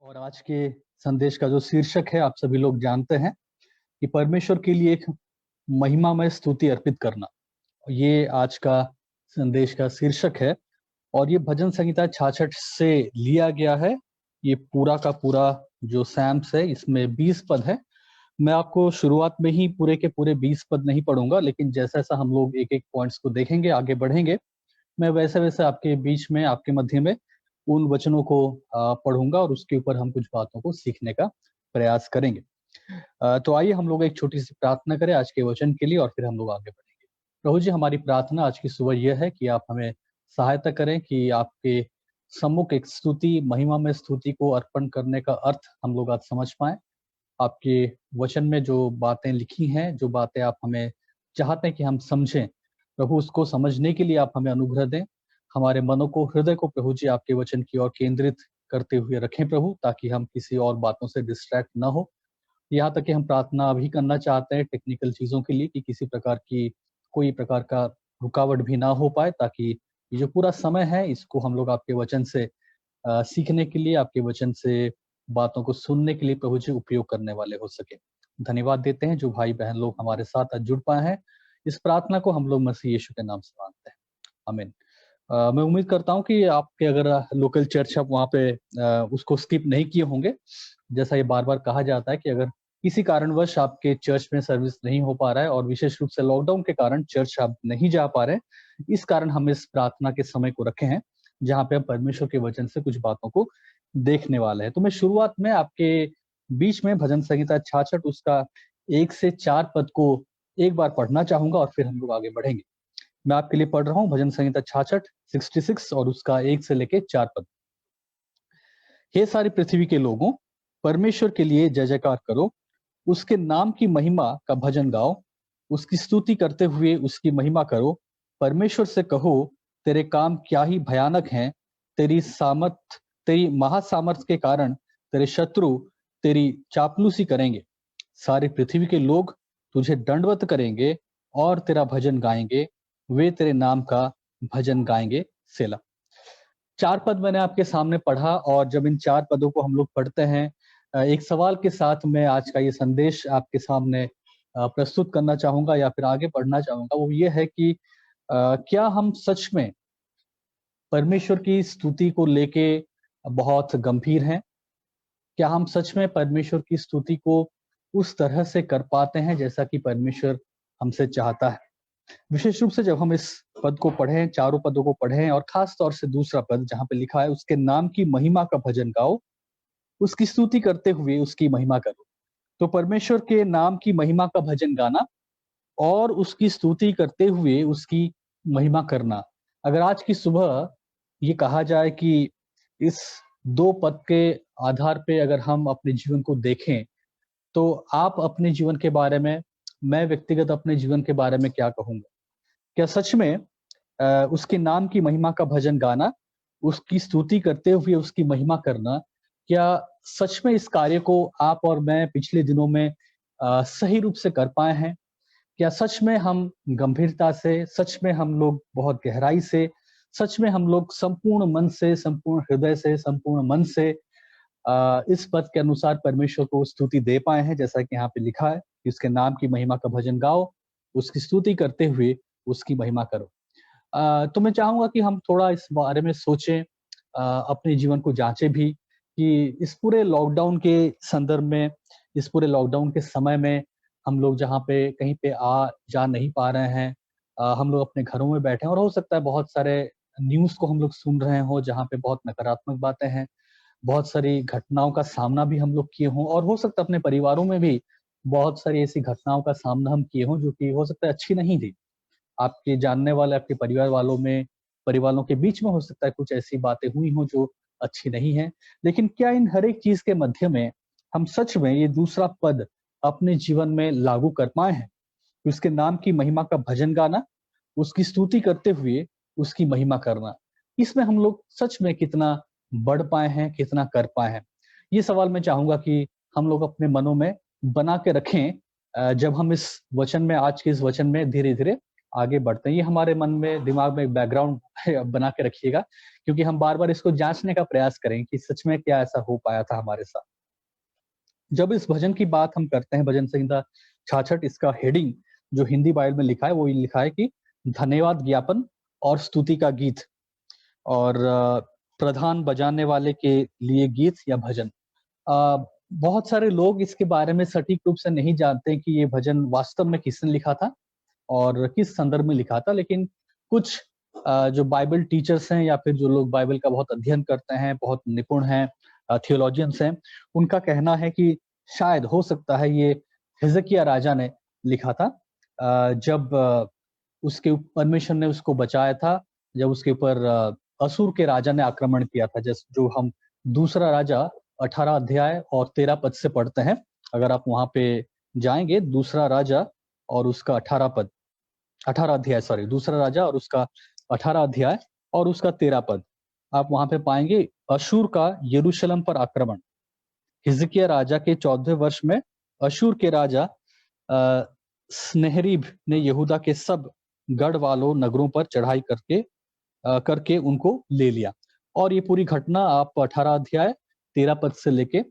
और आज के संदेश का जो शीर्षक है आप सभी लोग जानते हैं कि परमेश्वर के लिए एक महिमामय स्तुति अर्पित करना। ये आज का संदेश का शीर्षक है और ये भजन संहिता 66 से लिया गया है। ये पूरा का पूरा जो सैम्स है इसमें 20 पद है। मैं आपको शुरुआत में ही पूरे के पूरे 20 पद नहीं पढ़ूंगा, लेकिन जैसा-जैसा हम लोग एक-एक पॉइंट्स को देखेंगे, आगे बढ़ेंगे, मैं वैसे-वैसे आपके बीच में, आपके मध्य में उन वचनों को पढ़ूँगा और उसके ऊपर हम कुछ बातों को सीखने का प्रयास करेंगे। तो आइए हम लोग एक छोटी-सी प्रार्थना करें आज के वचन के लिए और फिर हम लोग आगे बढ़ेंगे। प्रभु जी, हमारी प्रार्थना आज की सुबह यह है कि आप हमें सहायता करें कि आपके सम्मुख एक स्तुति, महिमा में स्तुति को अर्पण करने का अर्थ हम लोग आज समझ पाएँ। आपके वचन में जो बातें लिखी हैं, जो बातें आप हमें चाहते हैं कि हम समझें, प्रभु उसको समझने के लिए आप हमें अनुग्रह दें। हमारे मनों को, हृदय को प्रभु जी आपके वचन की ओर केंद्रित करते हुए रखें प्रभु, ताकि हम किसी और बातों से डिस्ट्रैक्ट ना हो। यहाँ तक कि हम प्रार्थना भी करना चाहते हैं टेक्निकल चीज़ों के लिए कि किसी प्रकार की कोई प्रकार का रुकावट भी ना हो पाए, ताकि ये जो पूरा समय है इसको हम लोग आपके वचन से सीखने के लिए, आपके वचन से बातों को सुनने के लिए प्रभु जी उपयोग करने वाले हो सके। धन्यवाद देते हैं जो भाई-बहन लोग हमारे साथ आज जुड़ पाए हैं। इस प्रार्थना को हम लोग मसीह यीशु के नाम से मांगते हैं। आमीन। मैं उम्मीद करता हूँ कि आपके अगर लोकल चर्च आप वहाँ पे उसको स्किप नहीं किए होंगे। जैसा ये बार-बार कहा जाता है कि अगर किसी कारणवश आपके चर्च में सर्विस नहीं हो पा रहा है और विशेष रूप से लॉकडाउन के कारण चर्च आप नहीं जा पा रहे हैं, इस कारण हम इस प्रार्थना के समय को रखे हैं, जहाँ पे हम परमेश्वर के वचन से कुछ बातों को देखने वाले हैं। तो मैं शुरुआत में आपके बीच में भजन संहिता 66 उसका 1 से 4 पद को एक बार पढ़ना चाहूँगा और फिर हम लोग आगे बढ़ेंगे। मैं आपके लिए पढ़ रहा हूँ भजन संहिता 66, 66 और उसका 1 से लेके 4 पद। हे सारी पृथ्वी के लोगों, परमेश्वर के लिए जय-जयकार करो, उसके नाम की महिमा का भजन गाओ, उसकी स्तुति करते हुए उसकी महिमा करो। परमेश्वर से कहो, तेरे काम क्या ही भयानक हैं, तेरी महासामर्थ के कारण तेरे शत्रु तेरी चापलूसी करेंगे। सारी पृथ्वी के लोग तुझे दंडवत करेंगे और तेरा भजन गाएंगे, वे तेरे नाम का भजन गाएंगे। सेला। 4 पद मैंने आपके सामने पढ़ा और जब इन 4 पदों को हम लोग पढ़ते हैं, एक सवाल के साथ मैं आज का ये संदेश आपके सामने प्रस्तुत करना चाहूँगा या फिर आगे बढ़ना चाहूँगा। वो ये है कि क्या हम सच में परमेश्वर की स्तुति को लेके बहुत गंभीर हैं? क्या हम सच में परमेश्वर की स्तुति को उस तरह से कर पाते हैं जैसा कि परमेश्वर हमसे चाहता है? विशेष रूप से जब हम इस पद को पढ़ें, चारों पदों को पढ़ें और खास तौर से दूसरा पद जहाँ पे लिखा है उसके नाम की महिमा का भजन गाओ, उसकी स्तुति करते हुए उसकी महिमा करो। तो परमेश्वर के नाम की महिमा का भजन गाना और उसकी स्तुति करते हुए उसकी महिमा करना। अगर आज की सुबह ये कहा जाए कि इस 2 पद के आधार पे अगर हम अपने जीवन को देखें, तो आप अपने जीवन के बारे में, मैं व्यक्तिगत अपने जीवन के बारे में क्या कहूँगा? क्या सच में उसके नाम की महिमा का भजन गाना, उसकी स्तुति करते हुए उसकी महिमा करना, क्या सच में इस कार्य को आप और मैं पिछले दिनों में सही रूप से कर पाए हैं? क्या सच में हम गंभीरता से, सच में हम लोग बहुत गहराई से, सच में हम लोग संपूर्ण मन से, संपूर्ण हृदय से, संपूर्ण मन से इस पद के अनुसार परमेश्वर को स्तुति दे पाए हैं जैसा कि यहाँ पे लिखा है कि उसके नाम की महिमा का भजन गाओ, उसकी स्तुति करते हुए उसकी महिमा करो। तो मैं चाहूँगा कि हम थोड़ा इस बारे में सोचें, अपने जीवन को जाँचें भी कि इस पूरे लॉकडाउन के संदर्भ में, इस पूरे लॉकडाउन के समय में हम लोग जहाँ पे कहीं पे आ जा नहीं पा रहे हैं, हम लोग अपने घरों में बैठे हैं और हो सकता है बहुत सारे न्यूज़ को हम लोग सुन रहे हों जहाँ पे बहुत नकारात्मक बातें हैं, बहुत सारी घटनाओं का सामना भी हम लोग किए हों और हो सकता है अपने परिवारों में भी बहुत सारी ऐसी घटनाओं का सामना हम किए हों जो कि हो सकता है अच्छी नहीं थी। आपके जानने वाले, आपके परिवार वालों में, परिवारों के बीच में हो सकता है कुछ ऐसी बातें हुई हों जो अच्छी नहीं हैं। लेकिन क्या इन हर एक चीज़ के मध्य में हम सच में ये दूसरा पद अपने जीवन में लागू कर पाए हैं? उसके नाम की महिमा का भजन गाना, उसकी स्तुति करते हुए उसकी महिमा करना। इसमें हम लोग सच में कितना बढ़ पाए हैं, कितना कर पाए हैं? ये सवाल मैं चाहूँगा कि हम लोग अपने मनों में बना के रखें, जब हम इस वचन में, आज के इस वचन में धीरे-धीरे आगे बढ़ते हैं। ये हमारे मन में, दिमाग में एक बैकग्राउंड बना के रखिएगा, क्योंकि हम बार-बार इसको जाँचने का प्रयास करें कि सच में क्या ऐसा हो पाया था हमारे साथ। जब इस भजन की बात हम करते हैं, भजन संहिता 66, इसका हेडिंग जो हिंदी बाइबल में लिखा है, वो ये लिखा है कि धन्यवाद ज्ञापन और स्तुति का गीत, और प्रधान बजाने वाले के लिए गीत या भजन। बहुत सारे लोग इसके बारे में सटीक रूप से नहीं जानते कि ये भजन वास्तव में किसने लिखा था और किस संदर्भ में लिखा था, लेकिन कुछ जो बाइबल टीचर्स हैं या फिर जो लोग बाइबल का बहुत अध्ययन करते हैं, बहुत निपुण हैं, थियोलॉजियंस हैं, उनका कहना है कि शायद हो सकता है ये हिजकिय्याह राजा ने लिखा था, जब उसके परमेश्वर ने उसको बचाया था, जब उसके ऊपर असूर के राजा ने आक्रमण किया था, जो हम दूसरा राजा 18 अध्याय और 13 पद से पढ़ते हैं। अगर आप वहां पे जाएंगे, दूसरा राजा और उसका 18 अध्याय, सॉरी, दूसरा राजा और उसका 18 अध्याय और उसका 13 पद, आप वहां पे पाएंगे अशूर का यरूशलेम पर आक्रमण। हिजकिय्याह राजा के 14वें वर्ष में अशूर के राजा स्नेहरीब ने यहूदा के सब गढ़ वालों नगरों पर चढ़ाई करके उनको ले लिया। और ये पूरी घटना आप 18 अध्याय 13 पद से लेके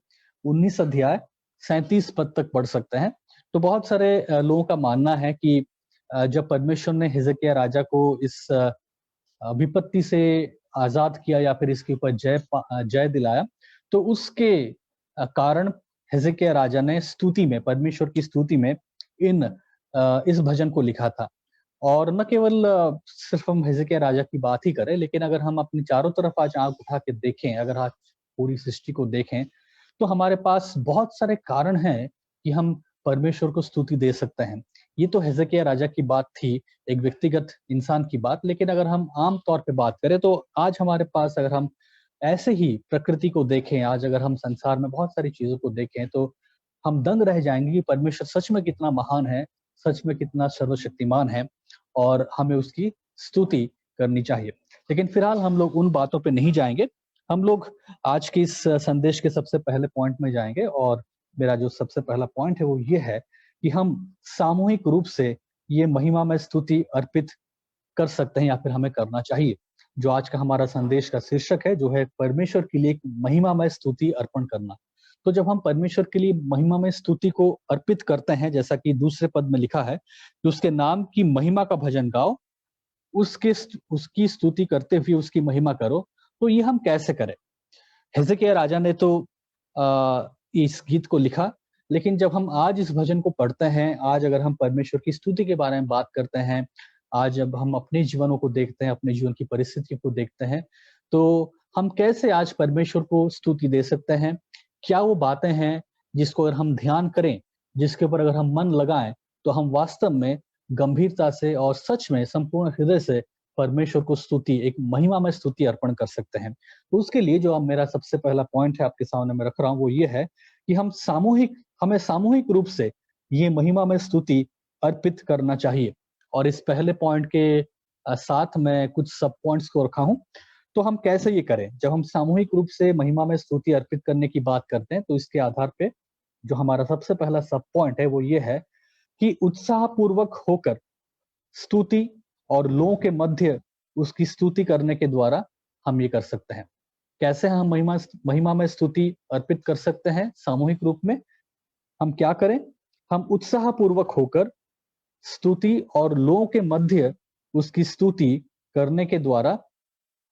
19 अध्याय 37 पद तक पढ़ सकते हैं। तो बहुत सारे लोगों का मानना है कि जब परमेश्वर ने हिजकिय्याह राजा को इस विपत्ति से आजाद किया या फिर इसके ऊपर जय दिलाया, तो उसके कारण हिजकिय्याह राजा ने स्तुति में, परमेश्वर की स्तुति में इस भजन को लिखा था। और न केवल सिर्फ हम हिजकिय्याह राजा की बात ही करें, लेकिन अगर हम अपनी चारों तरफ आज आंख उठा के देखें, अगर आज पूरी सृष्टि को देखें, तो हमारे पास बहुत सारे कारण हैं कि हम परमेश्वर को स्तुति दे सकते हैं। ये तो हिजकिय्याह राजा की बात थी, एक व्यक्तिगत इंसान की बात, लेकिन अगर हम आम तौर पे बात करें तो आज हमारे पास, अगर हम ऐसे ही प्रकृति को देखें, आज अगर हम संसार में बहुत सारी चीजों को देखें, तो हम दंग रह जाएंगे कि परमेश्वर सच में कितना महान है, सच में कितना सर्वशक्तिमान है, और हमें उसकी स्तुति करनी चाहिए। लेकिन फिलहाल हम लोग उन बातों पे नहीं जाएंगे। हम लोग आज के इस संदेश के सबसे पहले पॉइंट में जाएंगे, और मेरा जो सबसे पहला पॉइंट है वो ये है कि हम सामूहिक रूप से ये महिमा में स्तुति अर्पित कर सकते हैं या फिर हमें करना चाहिए। जो आज का हमारा संदेश का शीर्षक है, जो है परमेश्वर के लिए एक महिमामय स्तुति अर्पण करना। तो जब हम परमेश्वर के लिए महिमामय स्तुति को अर्पित करते हैं, जैसा कि दूसरे पद में लिखा है कि उसके नाम की महिमा का भजन गाओ, उसकी स्तुति करते हुए उसकी महिमा करो, तो ये हम कैसे करें? हिजकिय्याह राजा ने तो इस गीत को लिखा, लेकिन जब हम आज इस भजन को पढ़ते हैं, आज अगर हम परमेश्वर की स्तुति के बारे में बात करते हैं, आज जब हम अपने जीवनों को देखते हैं, अपने जीवन की परिस्थितियों को देखते हैं, तो हम कैसे आज परमेश्वर को स्तुति दे सकते हैं? क्या वो बातें हैं जिसको अगर हम ध्यान करें, जिसके ऊपर अगर हम मन लगाएं, तो हम वास्तव में गंभीरता से और सच में संपूर्ण हृदय से परमेश्वर को स्तुति, एक महिमामय स्तुति अर्पण कर सकते हैं। तो उसके लिए जो अब मेरा सबसे पहला पॉइंट है आपके सामने मैं रख रहा हूँ, वो ये है कि हमें सामूहिक रूप से ये महिमामय स्तुति अर्पित करना चाहिए। और इस पहले पॉइंट के साथ मैं कुछ सब पॉइंट्स को रखा हूँ। तो हम कैसे ये करें? जब हम सामूहिक रूप से महिमामय स्तुति अर्पित करने की बात करते हैं, तो इसके आधार पे जो हमारा सबसे पहला सब पॉइंट है वो ये है कि उत्साहपूर्वक होकर स्तुति और लोगों के मध्य उसकी स्तुति करने के द्वारा हम ये कर सकते हैं। कैसे हम महिमा में स्तुति अर्पित कर सकते हैं सामूहिक रूप में? हम क्या करें? हम उत्साहपूर्वक होकर स्तुति और लोगों के मध्य उसकी स्तुति करने के द्वारा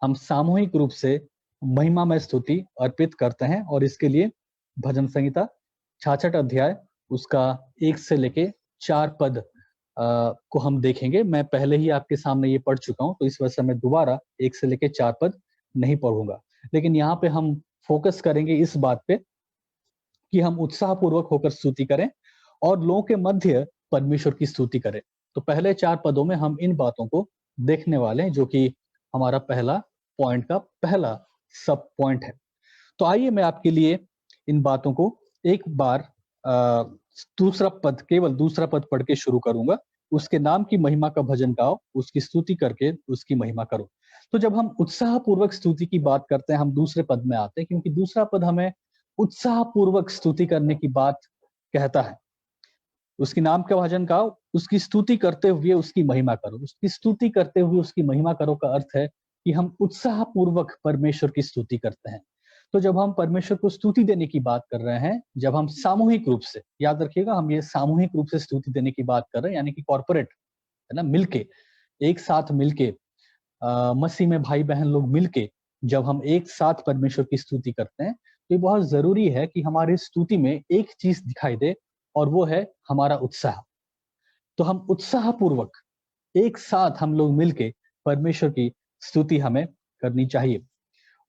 हम सामूहिक रूप से महिमा में स्तुति अर्पित करते हैं। और इसके लिए भजन संहिता 66 अध्याय उसका 1 से लेके 4 पद को हम देखेंगे। मैं पहले ही आपके सामने ये पढ़ चुका हूं, तो इस वजह से मैं दोबारा 1 से लेके 4 पद नहीं पढ़ूंगा। लेकिन यहाँ पे हम फोकस करेंगे इस बात पे कि हम उत्साहपूर्वक होकर स्तुति करें और लोगों के मध्य परमेश्वर की स्तुति करें। तो पहले 4 पदों में हम इन बातों को देखने वाले हैं, जो कि हमारा पहला पॉइंट का पहला सब पॉइंट है। तो आइए मैं आपके लिए इन बातों को एक बार केवल दूसरा पद पढ़ के शुरू करूंगा। उसके नाम की महिमा का भजन गाओ, उसकी स्तुति करके उसकी महिमा करो। तो जब हम उत्साहपूर्वक स्तुति की बात करते हैं, हम दूसरे पद में आते हैं, क्योंकि दूसरा पद हमें उत्साहपूर्वक स्तुति करने की बात कहता है। उसके नाम का भजन गाओ, उसकी स्तुति करते हुए उसकी महिमा करो। उसकी स्तुति करते हुए उसकी महिमा करो का अर्थ है कि हम उत्साहपूर्वक परमेश्वर की स्तुति करते हैं। तो जब हम परमेश्वर को स्तुति देने की बात कर रहे हैं, जब हम सामूहिक रूप से, याद रखिएगा हम ये सामूहिक रूप से स्तुति देने की बात कर रहे हैं, यानी कि कॉर्पोरेट, है ना, मिलके, एक साथ मिलके, मसीह में भाई-बहन लोग मिलके जब हम एक साथ परमेश्वर की स्तुति करते हैं, तो ये बहुत ज़रूरी है कि हमारी स्तुति में एक चीज़ दिखाई दे और वो है हमारा उत्साह। तो हम उत्साहपूर्वक एक साथ हम लोग मिलके परमेश्वर की स्तुति हमें करनी चाहिए।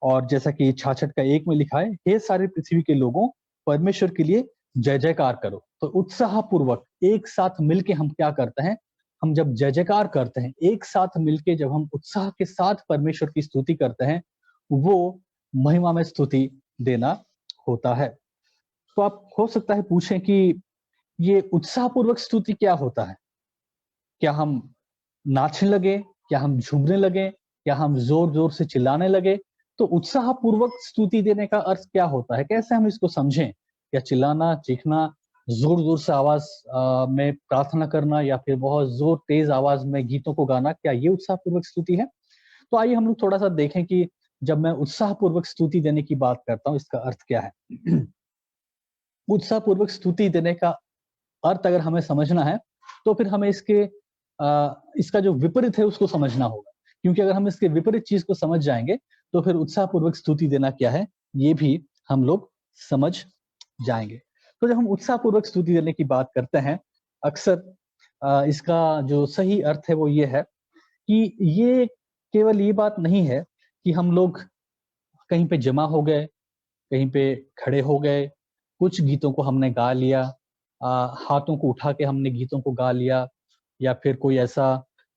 और जैसा कि 66 का 1 में लिखा है, हे सारी पृथ्वी के लोगों, परमेश्वर के लिए जय-जयकार करो। तो उत्साहपूर्वक एक साथ मिलके हम क्या करते हैं, हम जब जय-जयकार करते हैं, एक साथ मिलके जब हम उत्साह के साथ परमेश्वर की स्तुति करते हैं, वो महिमा में स्तुति देना होता है। तो आप हो सकता है पूछें कि ये उत्साहपूर्वक स्तुति क्या होता है? क्या हम नाचने लगे? क्या हम झूमने लगे? क्या हम ज़ोर-ज़ोर से चिल्लाने लगे? तो उत्साहपूर्वक स्तुति देने का अर्थ क्या होता है? कैसे हम इसको समझें? क्या चिल्लाना, चीखना, ज़ोर-ज़ोर से आवाज़ में प्रार्थना करना या फिर बहुत ज़ोर तेज़ आवाज़ में गीतों को गाना, क्या ये उत्साहपूर्वक स्तुति है? तो आइए हम लोग थोड़ा-सा देखें कि जब मैं उत्साहपूर्वक स्तुति देने की बात करता हूँ, इसका अर्थ क्या है? उत्साहपूर्वक स्तुति देने का अर्थ अगर हमें समझना है, तो फिर हमें इसका जो विपरीत है उसको समझना होगा। क्योंकि अगर हम इसके विपरीत चीज़ को समझ जाएँगे, तो फिर उत्साहपूर्वक स्तुति देना क्या है, ये भी हम लोग समझ जाएँगे। तो जब हम उत्साहपूर्वक स्तुति देने की बात करते हैं, अक्सर इसका जो सही अर्थ है वो ये है कि ये केवल ये बात नहीं है कि हम लोग कहीं पे जमा हो गए, कहीं पे खड़े हो गए, कुछ गीतों को हमने गा लिया, हाथों को उठा के हमने गीतों को गा लिया या फिर कोई ऐसा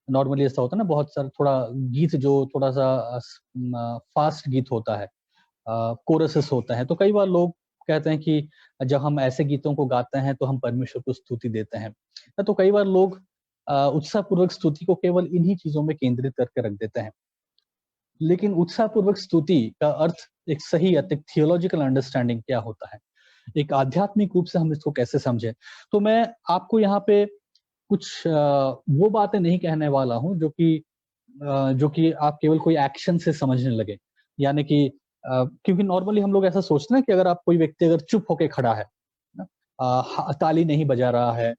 नॉर्मली ऐसा होता है ना, बहुत सारा थोड़ा गीत जो थोड़ा-सा फ़ास्ट गीत होता है, कोरसेस होता है, तो कई बार लोग कहते हैं कि जब हम ऐसे गीतों को गाते हैं तो हम परमेश्वर को स्तुति देते हैं। तो कई बार लोग उत्साहपूर्वक स्तुति को केवल इन्हीं चीज़ों में केंद्रित करके रख देते हैं। लेकिन उत्साहपूर्वक स्तुति का अर्थ एक सही अर्थ, एक थियोलॉजिकल अंडरस्टैंडिंग क्या होता है? एक आध्यात्मिक रूप से हम इसको कैसे समझें? तो मैं आपको यहाँ पे कुछ वो बातें नहीं कहने वाला हूँ जो कि आप केवल कोई एक्शन से समझने लगे। यानी कि क्योंकि नॉर्मली हम लोग ऐसा सोचते हैं कि अगर आप कोई व्यक्ति अगर चुप होके खड़ा है ना? ताली नहीं बजा रहा है,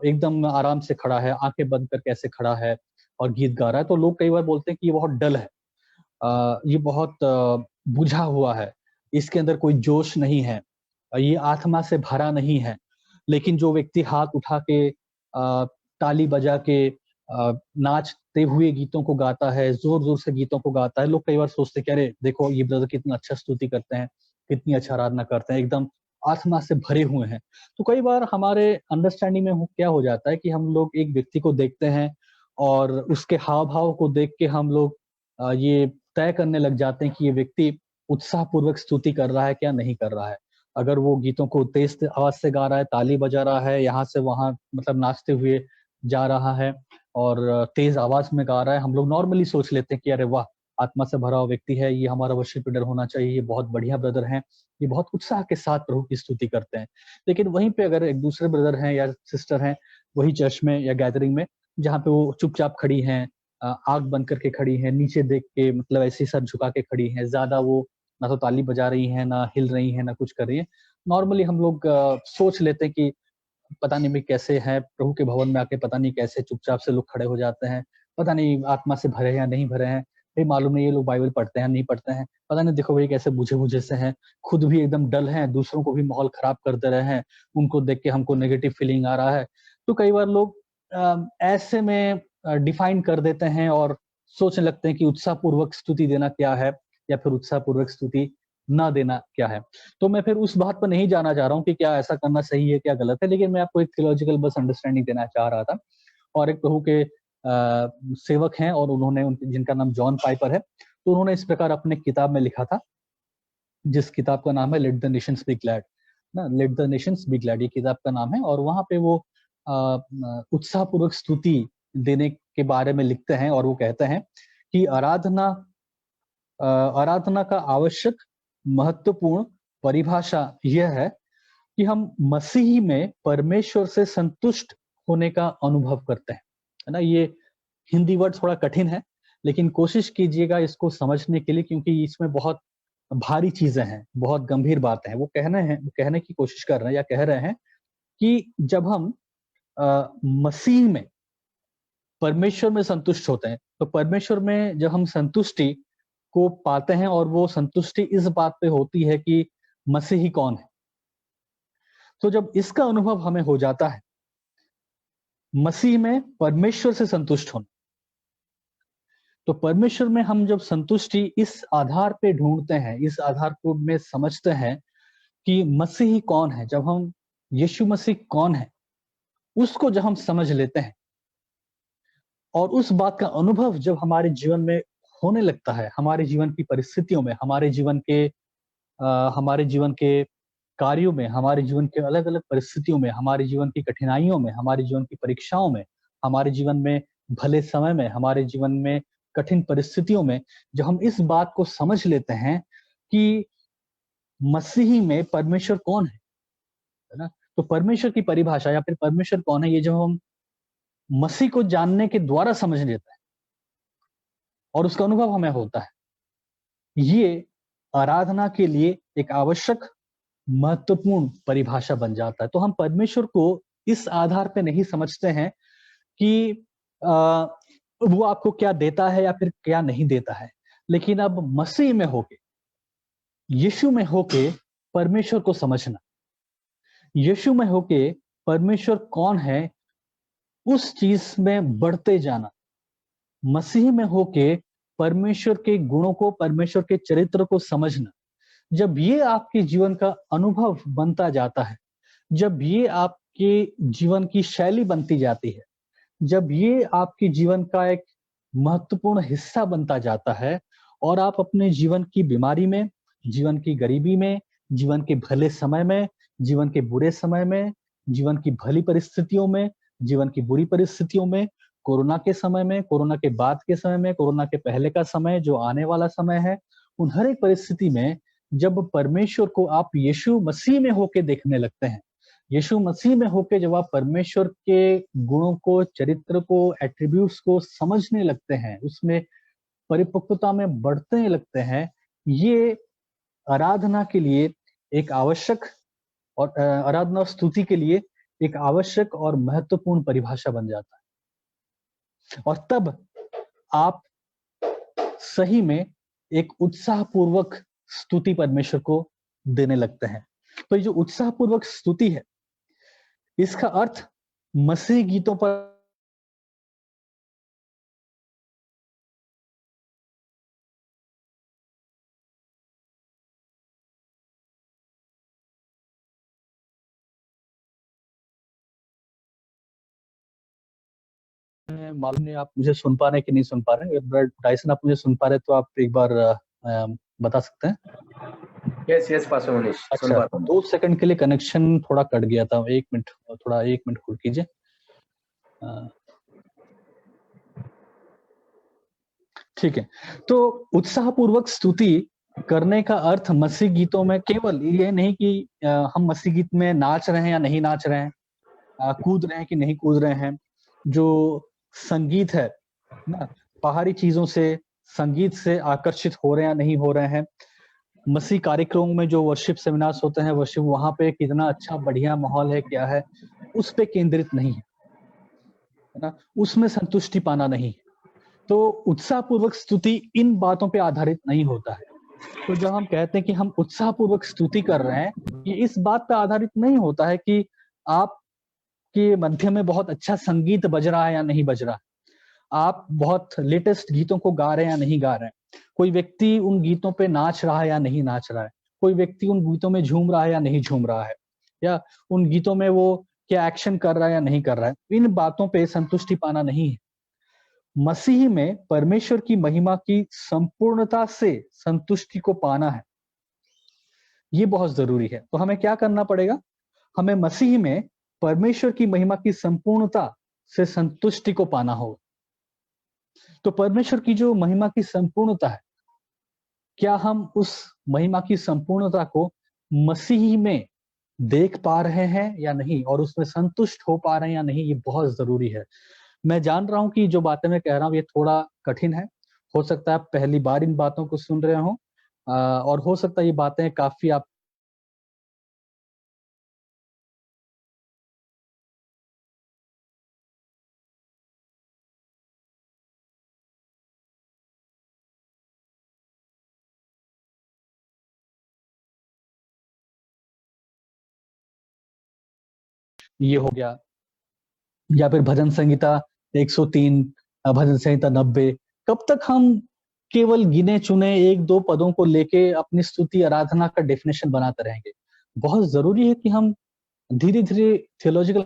एकदम आराम से खड़ा है, आँखें बंद करके ऐसे खड़ा है और गीत गा रहा है, तो लोग कई बार बोलते हैं कि ये बहुत डल है। ये बहुत बुझा हुआ है, इसके अंदर कोई जोश नहीं है, ये आत्मा से भरा नहीं है। लेकिन जो व्यक्ति हाथ उठा के ताली बजा के नाचते हुए गीतों को गाता है, ज़ोर-ज़ोर से गीतों को गाता है, लोग कई बार सोचते हैं कि अरे! देखो ये ब्रदर कितना अच्छा स्तुति करते हैं, कितनी अच्छा आराधना करते हैं, एकदम आत्मा से भरे हुए हैं। तो कई बार हमारे अंडरस्टैंडिंग में क्या हो जाता है कि हम लोग एक व्यक्ति को देखते हैं और उसके हाव-भाव को देख के हम लोग ये तय करने लग जाते हैं कि ये व्यक्ति उत्साहपूर्वक स्तुति कर रहा है क्या नहीं कर रहा है। अगर वो गीतों को तेज़ आवाज़ से गा रहा है, ताली बजा रहा है, यहाँ से वहाँ मतलब नाचते हुए जा रहा है और तेज़ आवाज़ में गा रहा है, हम लोग नॉर्मली सोच लेते हैं कि अरे वाह! आत्मा से भरा हुआ व्यक्ति है, ये हमारा वर्शिप लीडर होना चाहिए, ये बहुत बढ़िया ब्रदर हैं, ये बहुत उत्साह के साथ प्रभु की स्तुति करते हैं। लेकिन वहीं पे अगर एक दूसरे ब्रदर हैं या सिस्टर हैं, वही चर्च में या गैदरिंग में, जहाँ पे वो चुपचाप खड़ी हैं, आँख बंद करके खड़ी हैं, नीचे देख के मतलब ऐसे ही सर झुका के खड़ी हैं, ज़्यादा वो ना तो ताली बजा रही हैं, ना हिल रही हैं, ना कुछ कर रही हैं। नॉर्मली हम लोग सोच लेते हैं कि पता नहीं भई कैसे हैं, प्रभु के भवन में आके पता नहीं कैसे चुपचाप से लोग खड़े हो जाते हैं, पता नहीं आत्मा से भरे हैं या नहीं भरे हैं, भई मालूम नहीं ये लोग बाइबल पढ़ते हैं, नहीं पढ़ते हैं, पता नहीं देखो भई कैसे बुझे-बुझे से हैं, खुद भी एकदम डल हैं, दूसरों को भी माहौल खराब कर दे रहे हैं, उनको देख के हमको नेगेटिव फीलिंग आ रहा है। तो कई बार लोग ऐसे में डिफाइन कर देते हैं और सोचने लगते हैं कि उत्साहपूर्वक स्तुति देना क्या है या फिर उत्साहपूर्वक स्तुति ना देना क्या है। तो मैं फिर उस बात पर नहीं जाना चाह रहा हूँ कि क्या ऐसा करना सही है, क्या गलत है, लेकिन मैं आपको एक थियोलॉजिकल बस अंडरस्टैंडिंग देना चाह रहा था। और एक प्रभु के सेवक हैं और उन्होंने जिनका नाम जॉन पाइपर है, तो उन्होंने इस प्रकार अपने किताब में लिखा था, जिस किताब का नाम है let the nations be glad, ना let the nations be glad ये किताब का नाम है और वहाँ पे वो उत्साहपूर्वक स्तुति देने के बारे में लिखते हैं और वो कहते हैं कि आराधना का आवश्यक महत्वपूर्ण परिभाषा यह है कि हम मसीह में परमेश्वर से संतुष्ट होने का अनुभव करते हैं, है ना? ये हिंदी वर्ड थोड़ा कठिन है, लेकिन कोशिश कीजिएगा इसको समझने के लिए, क्योंकि इसमें बहुत भारी चीज़ें हैं, बहुत गंभीर बातें हैं। वो कहने की कोशिश कर रहे हैं या कह रहे हैं कि जब हम मसीह में परमेश्वर में संतुष्ट होते हैं, तो परमेश्वर में जब हम संतुष्टि को पाते हैं, और वो संतुष्टि इस बात पे होती है कि मसीही कौन है। तो जब इसका अनुभव हमें हो जाता है, मसीह में परमेश्वर से संतुष्ट होना, तो परमेश्वर में हम जब संतुष्टि इस आधार पे ढूँढते हैं, इस आधार को में समझते हैं कि मसीही कौन है, जब हम यीशु मसीह कौन है, उसको जब हम समझ लेते हैं और उस बात का अनुभव जब हमारे जीवन में होने लगता है, हमारे जीवन की परिस्थितियों में, हमारे जीवन के कार्यों में, हमारे जीवन के अलग-अलग परिस्थितियों में, हमारे जीवन की कठिनाइयों में, हमारे जीवन की परीक्षाओं में, हमारे जीवन में भले समय में, हमारे जीवन में कठिन परिस्थितियों में, जब हम इस बात को समझ लेते हैं कि मसीही में परमेश्वर कौन है ना? तो परमेश्वर की परिभाषा या फिर परमेश्वर कौन है, ये जब हम मसीह को जानने के द्वारा समझ लेते हैं और उसका अनुभव हमें होता है, ये आराधना के लिए एक आवश्यक महत्वपूर्ण परिभाषा बन जाता है। तो हम परमेश्वर को इस आधार पे नहीं समझते हैं कि अ, वो आपको क्या देता है या फिर क्या नहीं देता है। लेकिन अब मसीह में होके, यीशु में होके परमेश्वर को समझना, यीशु में होके परमेश्वर कौन है, उस चीज़ में बढ़ते जाना, मसीह में होके परमेश्वर के गुणों को, परमेश्वर के चरित्र को समझना, जब ये आपके जीवन का अनुभव बनता जाता है, जब ये आपके जीवन की शैली बनती जाती है, जब ये आपके जीवन का एक महत्वपूर्ण हिस्सा बनता जाता है और आप अपने जीवन की बीमारी में, जीवन की गरीबी में, जीवन के भले समय में, जीवन के बुरे समय में, जीवन की भली परिस्थितियों में, जीवन की बुरी परिस्थितियों में, कोरोना के समय में, कोरोना के बाद के समय में, कोरोना के पहले का समय, जो आने वाला समय है, उन हर एक परिस्थिति में जब परमेश्वर को आप यीशु मसीह में होके देखने लगते हैं, यीशु मसीह में होके जब आप परमेश्वर के गुणों को, चरित्र को, एट्रिब्यूट्स को समझने लगते हैं, उसमें परिपक्वता में बढ़ने लगते हैं, ये आराधना के लिए एक आवश्यक और आराधना और स्तुति के लिए एक आवश्यक और महत्वपूर्ण परिभाषा बन जाता है। और तब आप सही में एक उत्साहपूर्वक स्तुति परमेश्वर को देने लगते हैं। तो ये जो उत्साहपूर्वक स्तुति है, इसका अर्थ मसीह गीतों पर मालूम नहीं आप मुझे सुन पा रहे हैं कि नहीं सुन पा रहे हैं। अगर डायसन आप मुझे सुन पा रहे हैं तो आप एक बार बता सकते हैं? यस यस पास्टर मनीष, सुन अच्छा, पा रहा हूं। 2 सेकंड के लिए कनेक्शन थोड़ा कट गया था। 1 मिनट, थोड़ा 1 मिनट होल्ड कीजिए। ठीक है। तो उत्साहपूर्वक स्तुति करने का अर्थ मसीह गीतों में केवल ये नहीं कि हम मसीह गीत में नाच रहे हैं या नहीं नाच रहे हैं, कूद रहे हैं कि नहीं कूद रहे हैं। जो संगीत है ना, बाहरी चीज़ों से, संगीत से आकर्षित हो रहे हैं या नहीं हो रहे हैं। मसीह कार्यक्रमों में जो वर्शिप सेमिनार्स होते हैं, वर्शिप वहाँ पे कितना अच्छा बढ़िया माहौल है, क्या है, उस पे केंद्रित नहीं है, है ना? उसमें संतुष्टि पाना नहीं है। तो उत्साहपूर्वक स्तुति इन बातों पे आधारित नहीं होता है। तो जब हम कहते हैं कि हम उत्साहपूर्वक स्तुति कर रहे हैं, ये इस बात पे आधारित नहीं होता है कि आपके मध्य में बहुत अच्छा संगीत बज रहा है या नहीं बज रहा है। आप बहुत लेटेस्ट गीतों को गा रहे हैं या नहीं गा रहे हैं। कोई व्यक्ति उन गीतों पे नाच रहा है या नहीं नाच रहा है। कोई व्यक्ति उन गीतों में झूम रहा है या नहीं झूम रहा है। या उन गीतों में वो क्या एक्शन कर रहा है या नहीं कर रहा है। इन बातों पे संतुष्टि पाना नहीं है। मसीह में परमेश्वर की महिमा की संपूर्णता से संतुष्टि को पाना है। ये बहुत जरूरी है। तो हमें क्या करना पड़ेगा? हमें मसीह में परमेश्वर की महिमा की संपूर्णता से संतुष्टि को पाना होगा। तो परमेश्वर की जो महिमा की संपूर्णता है, क्या हम उस महिमा की संपूर्णता को मसीह में देख पा रहे हैं या नहीं और उसमें संतुष्ट हो पा रहे हैं या नहीं, ये बहुत ज़रूरी है। मैं जान रहा हूँ कि जो बातें मैं कह रहा हूँ ये थोड़ा कठिन है। हो सकता है आप पहली बार इन बातों को सुन रहे हों और हो सकता है ये बातें काफ़ी आप ये हो गया या फिर भजन संहिता 103 भजन संहिता 90 कब तक हम केवल गिने-चुने 1-2 पदों को लेके अपनी स्तुति आराधना का डेफिनिशन बनाते रहेंगे। बहुत ज़रूरी है कि हम धीरे-धीरे थियोलॉजिकल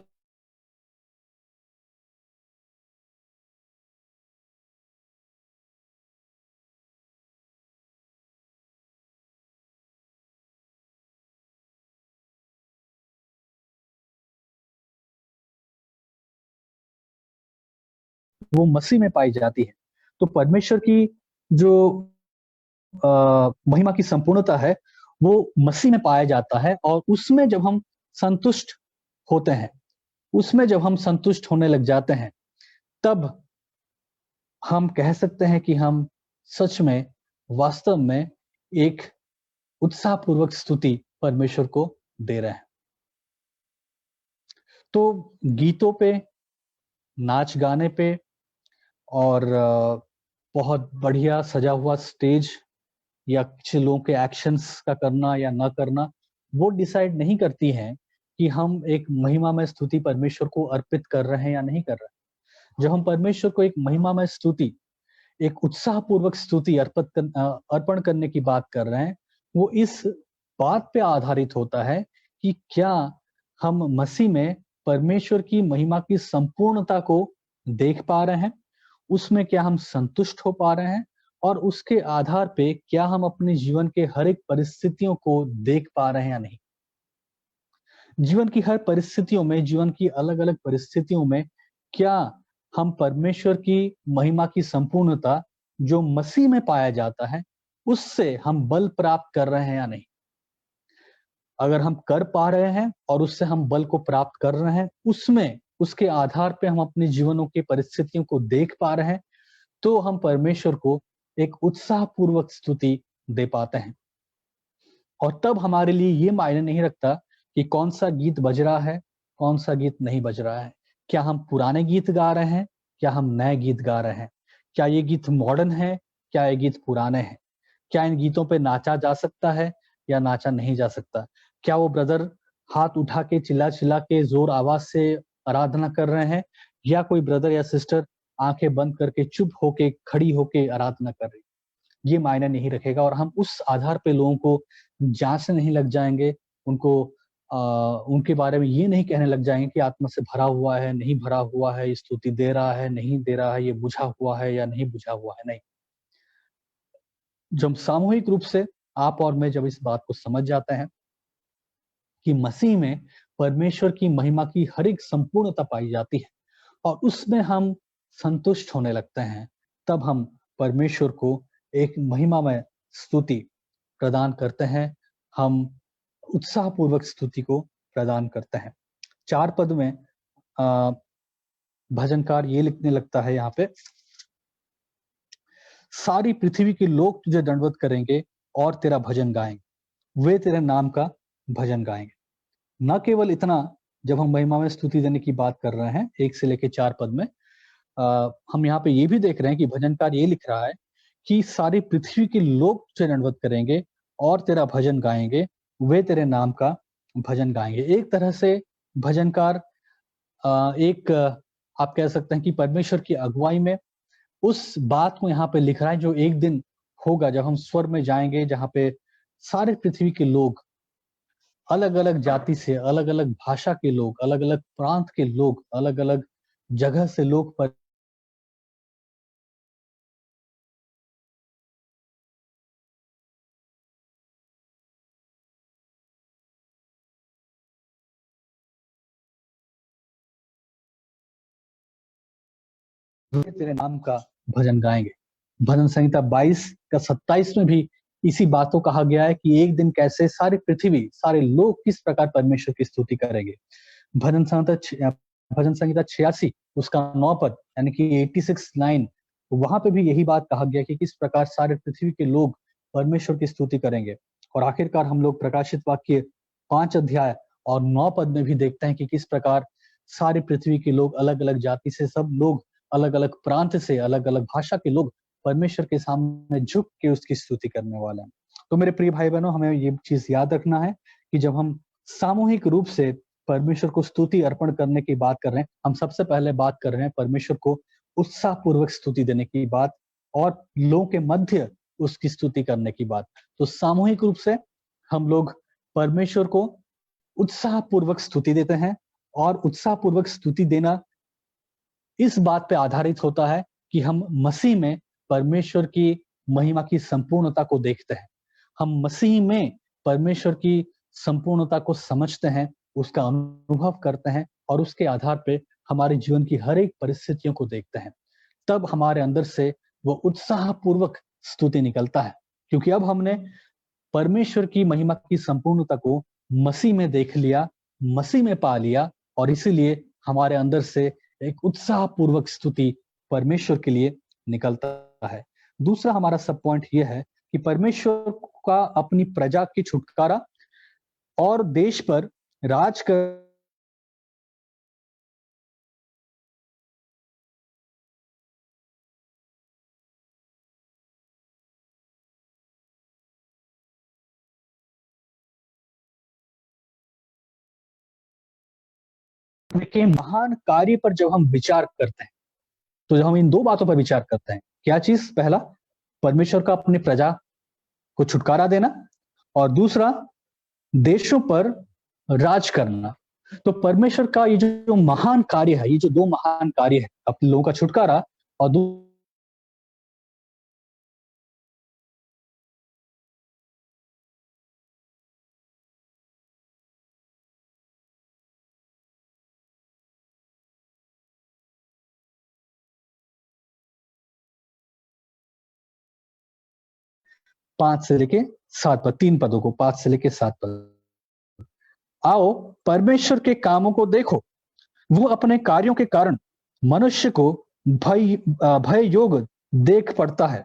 वो मसीह में पाई जाती है। तो परमेश्वर की जो महिमा की संपूर्णता है, वो मसीह में पाया जाता है और उसमें जब हम संतुष्ट होते हैं, उसमें जब हम संतुष्ट होने लग जाते हैं, तब हम कह सकते हैं कि हम सच में, वास्तव में एक उत्साहपूर्वक स्तुति परमेश्वर को दे रहे हैं। तो गीतों पे, नाच-गाने पे और बहुत बढ़िया सजा हुआ स्टेज या कुछ लोगों के एक्शंस का करना या ना करना, वो डिसाइड नहीं करती हैं कि हम एक महिमामय स्तुति परमेश्वर को अर्पित कर रहे हैं या नहीं कर रहे हैं। जब हम परमेश्वर को एक महिमामय स्तुति, एक उत्साहपूर्वक स्तुति अर्पण करने की बात कर रहे हैं, वो इस बात पे आधारित होता है कि क्या हम मसीह में परमेश्वर की महिमा की संपूर्णता को देख पा रहे हैं? उसमें क्या हम संतुष्ट हो पा रहे हैं? और उसके आधार पे क्या हम अपने जीवन के हर एक परिस्थितियों को देख पा रहे हैं या नहीं? जीवन की हर परिस्थितियों में, जीवन की अलग-अलग परिस्थितियों में क्या हम परमेश्वर की महिमा की संपूर्णता जो मसीह में पाया जाता है, उससे हम बल प्राप्त कर रहे हैं या नहीं? अगर हम कर पा रहे हैं और उससे हम बल को प्राप्त कर रहे हैं, उसमें उसके आधार पे हम अपने जीवनों की परिस्थितियों को देख पा रहे हैं, तो हम परमेश्वर को एक उत्साहपूर्वक स्तुति दे पाते हैं। और तब हमारे लिए ये मायने नहीं रखता कि कौन-सा गीत बज रहा है, कौन-सा गीत नहीं बज रहा है। क्या हम पुराने गीत गा रहे हैं, क्या हम नए गीत गा रहे हैं? क्या ये गीत मॉडर्न है, क्या ये गीत पुराने हैं? क्या इन गीतों पे नाचा जा सकता है या नाचा नहीं जा सकता? क्या वो ब्रदर हाथ उठा के चिल्ला-चिल्ला के ज़ोर आवाज़ से आराधना कर रहे हैं या कोई ब्रदर या सिस्टर आँखें बंद करके चुप होके, खड़ी होके आराधना कर रही है? ये मायने नहीं रखेगा और हम उस आधार पे लोगों को जाँचने नहीं लग जाएँगे, उनको उनके बारे में ये नहीं कहने लग जाएँगे कि आत्मा से भरा हुआ है, नहीं भरा हुआ है, स्तुति दे रहा है, नहीं दे रहा है, ये बुझा हुआ है या नहीं बुझा हुआ है, नहीं। जब सामूहिक रूप से आप और मैं जब इस बात को समझ जाते हैं कि मसीह में परमेश्वर की महिमा की हर एक संपूर्णता पाई जाती है और उसमें हम संतुष्ट होने लगते हैं, तब हम परमेश्वर को एक महिमामय स्तुति प्रदान करते हैं, हम उत्साहपूर्वक स्तुति को प्रदान करते हैं। 4 पद में अ, भजनकार ये लिखने लगता है यहाँ पे, सारी पृथ्वी के लोग तुझे दंडवत करेंगे और तेरा भजन गाएँगे, वे तेरे नाम का भजन गाएँगे। ना केवल इतना, जब हम महिमा में स्तुति देने की बात कर रहे हैं 1 से लेके 4 पद में, हम यहाँ पे ये भी देख रहे हैं कि भजनकार ये लिख रहा है कि सारी पृथ्वी के लोग तुझे दंडवत करेंगे और तेरा भजन गाएँगे, वे तेरे नाम का भजन गाएँगे। एक तरह से भजनकार एक आप कह सकते हैं कि परमेश्वर की अगुवाई में उस बात को यहाँ पे लिख रहा है जो एक दिन होगा जब हम स्वर्ग में जाएँगे, जहाँ पे सारे पृथ्वी के लोग अलग-अलग जाति से, अलग-अलग भाषा के लोग, अलग-अलग प्रांत के लोग, अलग-अलग जगह से लोग तेरे नाम का भजन गाएँगे। भजन संहिता 22 का 27 में भी इसी बात को कहा गया है कि एक दिन कैसे सारी पृथ्वी, सारे लोग किस प्रकार परमेश्वर की स्तुति करेंगे। भजन संहिता 86 उसका 9 पद यानी कि 86 लाइन, वहां पे भी यही बात कहा गया कि किस प्रकार सारे पृथ्वी के लोग परमेश्वर की स्तुति करेंगे। और आखिरकार हम लोग प्रकाशित वाक्य 5 अध्याय और 9 पद में भी देखते हैं कि किस प्रकार सारी पृथ्वी के लोग, अलग अलग जाति से सब लोग, अलग अलग प्रांत से, अलग अलग भाषा के लोग परमेश्वर के सामने झुक के उसकी स्तुति करने वाले हैं। तो मेरे प्रिय भाई बहनों, हमें ये चीज याद रखना है कि जब हम सामूहिक रूप से परमेश्वर को स्तुति अर्पण करने की बात कर रहे हैं, हम सबसे पहले बात कर रहे हैं परमेश्वर को उत्साहपूर्वक स्तुति देने की बात और लोगों के मध्य उसकी स्तुति करने की बात। तो सामूहिक रूप से हम लोग परमेश्वर को उत्साहपूर्वक स्तुति देते हैं, और उत्साहपूर्वक स्तुति देना इस बात पे आधारित होता है कि हम मसीह में परमेश्वर की महिमा की संपूर्णता को देखते हैं। हम मसीह में परमेश्वर की संपूर्णता को समझते हैं, उसका अनुभव करते हैं और उसके आधार पे हमारे जीवन की हर एक परिस्थितियों को देखते हैं। तब हमारे अंदर से वो उत्साहपूर्वक स्तुति निकलता है, क्योंकि अब हमने परमेश्वर की महिमा की संपूर्णता को मसीह में देख लिया, मसीह में पा लिया, और इसीलिए हमारे अंदर से एक उत्साहपूर्वक स्तुति परमेश्वर के लिए निकलता है। दूसरा हमारा सब पॉइंट यह है कि परमेश्वर का अपनी प्रजा की छुटकारा और देश पर राज कर के महान कार्य पर जब हम विचार करते हैं, तो जब हम इन दो बातों पर विचार करते हैं, क्या चीज? पहला, परमेश्वर का अपनी प्रजा को छुटकारा देना, और दूसरा, देशों पर राज करना। तो परमेश्वर का ये जो महान कार्य है, ये जो दो महान कार्य है, अपने लोगों का छुटकारा और पांच से लेके सात पद, तीन पदों को, 5 से लेके 7 पद। आओ परमेश्वर के कामों को देखो, वो अपने कार्यों के कारण मनुष्य को भय योग देख पड़ता है।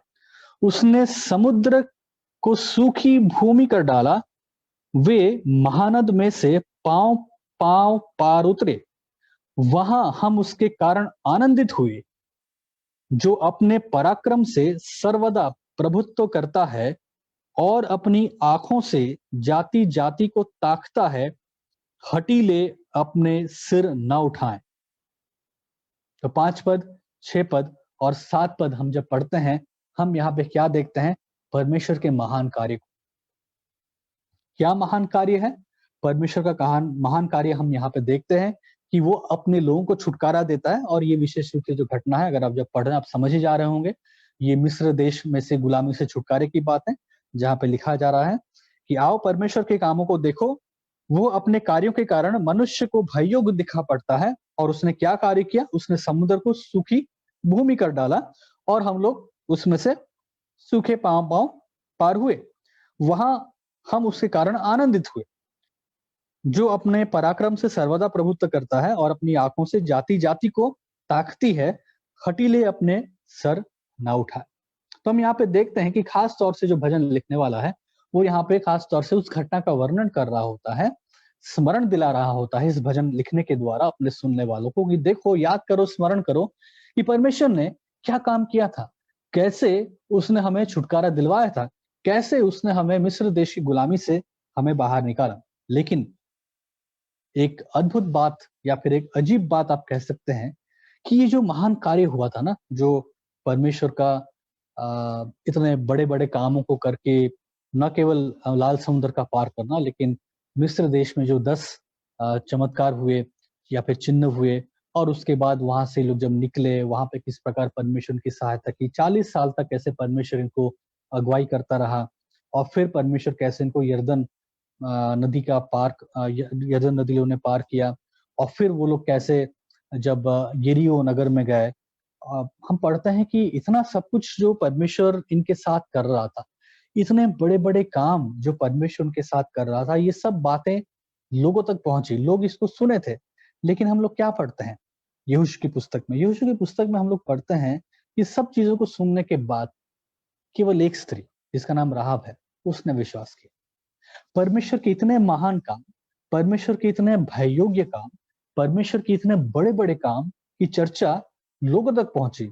उसने समुद्र को सूखी भूमि कर डाला, वे महानद में से पांव पांव पार उतरे। वहां हम उसके कारण आनंदित हुए। जो अपने पराक्रम से सर्वदा प्रभुत्व करता है और अपनी आंखों से जाति जाति को ताकता है, हठीले अपने सिर न उठाएं। तो 5 पद, 6 पद और 7 पद हम जब पढ़ते हैं, हम यहाँ पे क्या देखते हैं? परमेश्वर के महान कार्य को। क्या महान कार्य है? परमेश्वर का महान कार्य हम यहाँ पे देखते हैं कि वो अपने लोगों को छुटकारा देता है। और ये विशेष रूप से जो घटना है, अगर आप जब पढ़ रहे हैं, आप समझ ही जा रहे होंगे, ये मिस्र देश में से गुलामी से छुटकारे की बात है, जहाँ पे लिखा जा रहा है कि आओ परमेश्वर के कामों को देखो, वो अपने कार्यों के कारण मनुष्य को भययोग दिखा पड़ता है। और उसने क्या कार्य किया? उसने समुद्र को सूखी भूमि कर डाला और हम लोग उसमें से सूखे पांव पांव पार हुए। वहां हम उसके कारण आनंदित हुए। जो अपने पराक्रम से सर्वदा प्रभुत्व करता है और अपनी आंखों से जाति जाति को ताकती है, हठीले अपने सर ना उठाए। तो हम यहाँ पे देखते हैं कि खास तौर से जो भजन लिखने वाला है, वो यहाँ पे खास तौर से उस घटना का वर्णन कर रहा होता है, स्मरण दिला रहा होता है इस भजन लिखने के द्वारा अपने सुनने वालों को कि देखो, याद करो, स्मरण करो कि परमेश्वर ने क्या काम किया था, कैसे उसने हमें छुटकारा दिलवाया था, कैसे उसने हमें मिस्र देश की गुलामी से हमें बाहर निकाला। लेकिन एक अद्भुत बात या फिर एक अजीब बात आप कह सकते हैं कि ये जो महान कार्य हुआ था ना, जो परमेश्वर का इतने बड़े बड़े कामों को करके, न केवल लाल समुद्र का पार करना, लेकिन मिस्र देश में जो 10 चमत्कार हुए या फिर चिन्ह हुए, और उसके बाद वहां से लोग जब निकले, वहां पे किस प्रकार परमेश्वर की सहायता की, 40 साल तक कैसे परमेश्वर इनको अगुवाई करता रहा, और फिर परमेश्वर कैसे इनको यरदन नदी का पार, यरदन नदी उन्हें पार किया, और फिर वो लोग कैसे जब यरीहो नगर में गए, हम पढ़ते हैं कि इतना सब कुछ जो परमेश्वर इनके साथ कर रहा था, इतने बड़े-बड़े काम जो परमेश्वर उनके साथ कर रहा था, ये सब बातें लोगों तक पहुँची, लोग इसको सुने थे। लेकिन हम लोग क्या पढ़ते हैं? यहोशू की पुस्तक में, यहोशू की पुस्तक में हम लोग पढ़ते हैं कि सब चीज़ों को सुनने के बाद केवल एक स्त्री, जिसका नाम राहाब है, उसने विश्वास किया। परमेश्वर के इतने महान काम, परमेश्वर के इतने भययोग्य काम, परमेश्वर के इतने बड़े-बड़े काम की चर्चा लोगों तक पहुँची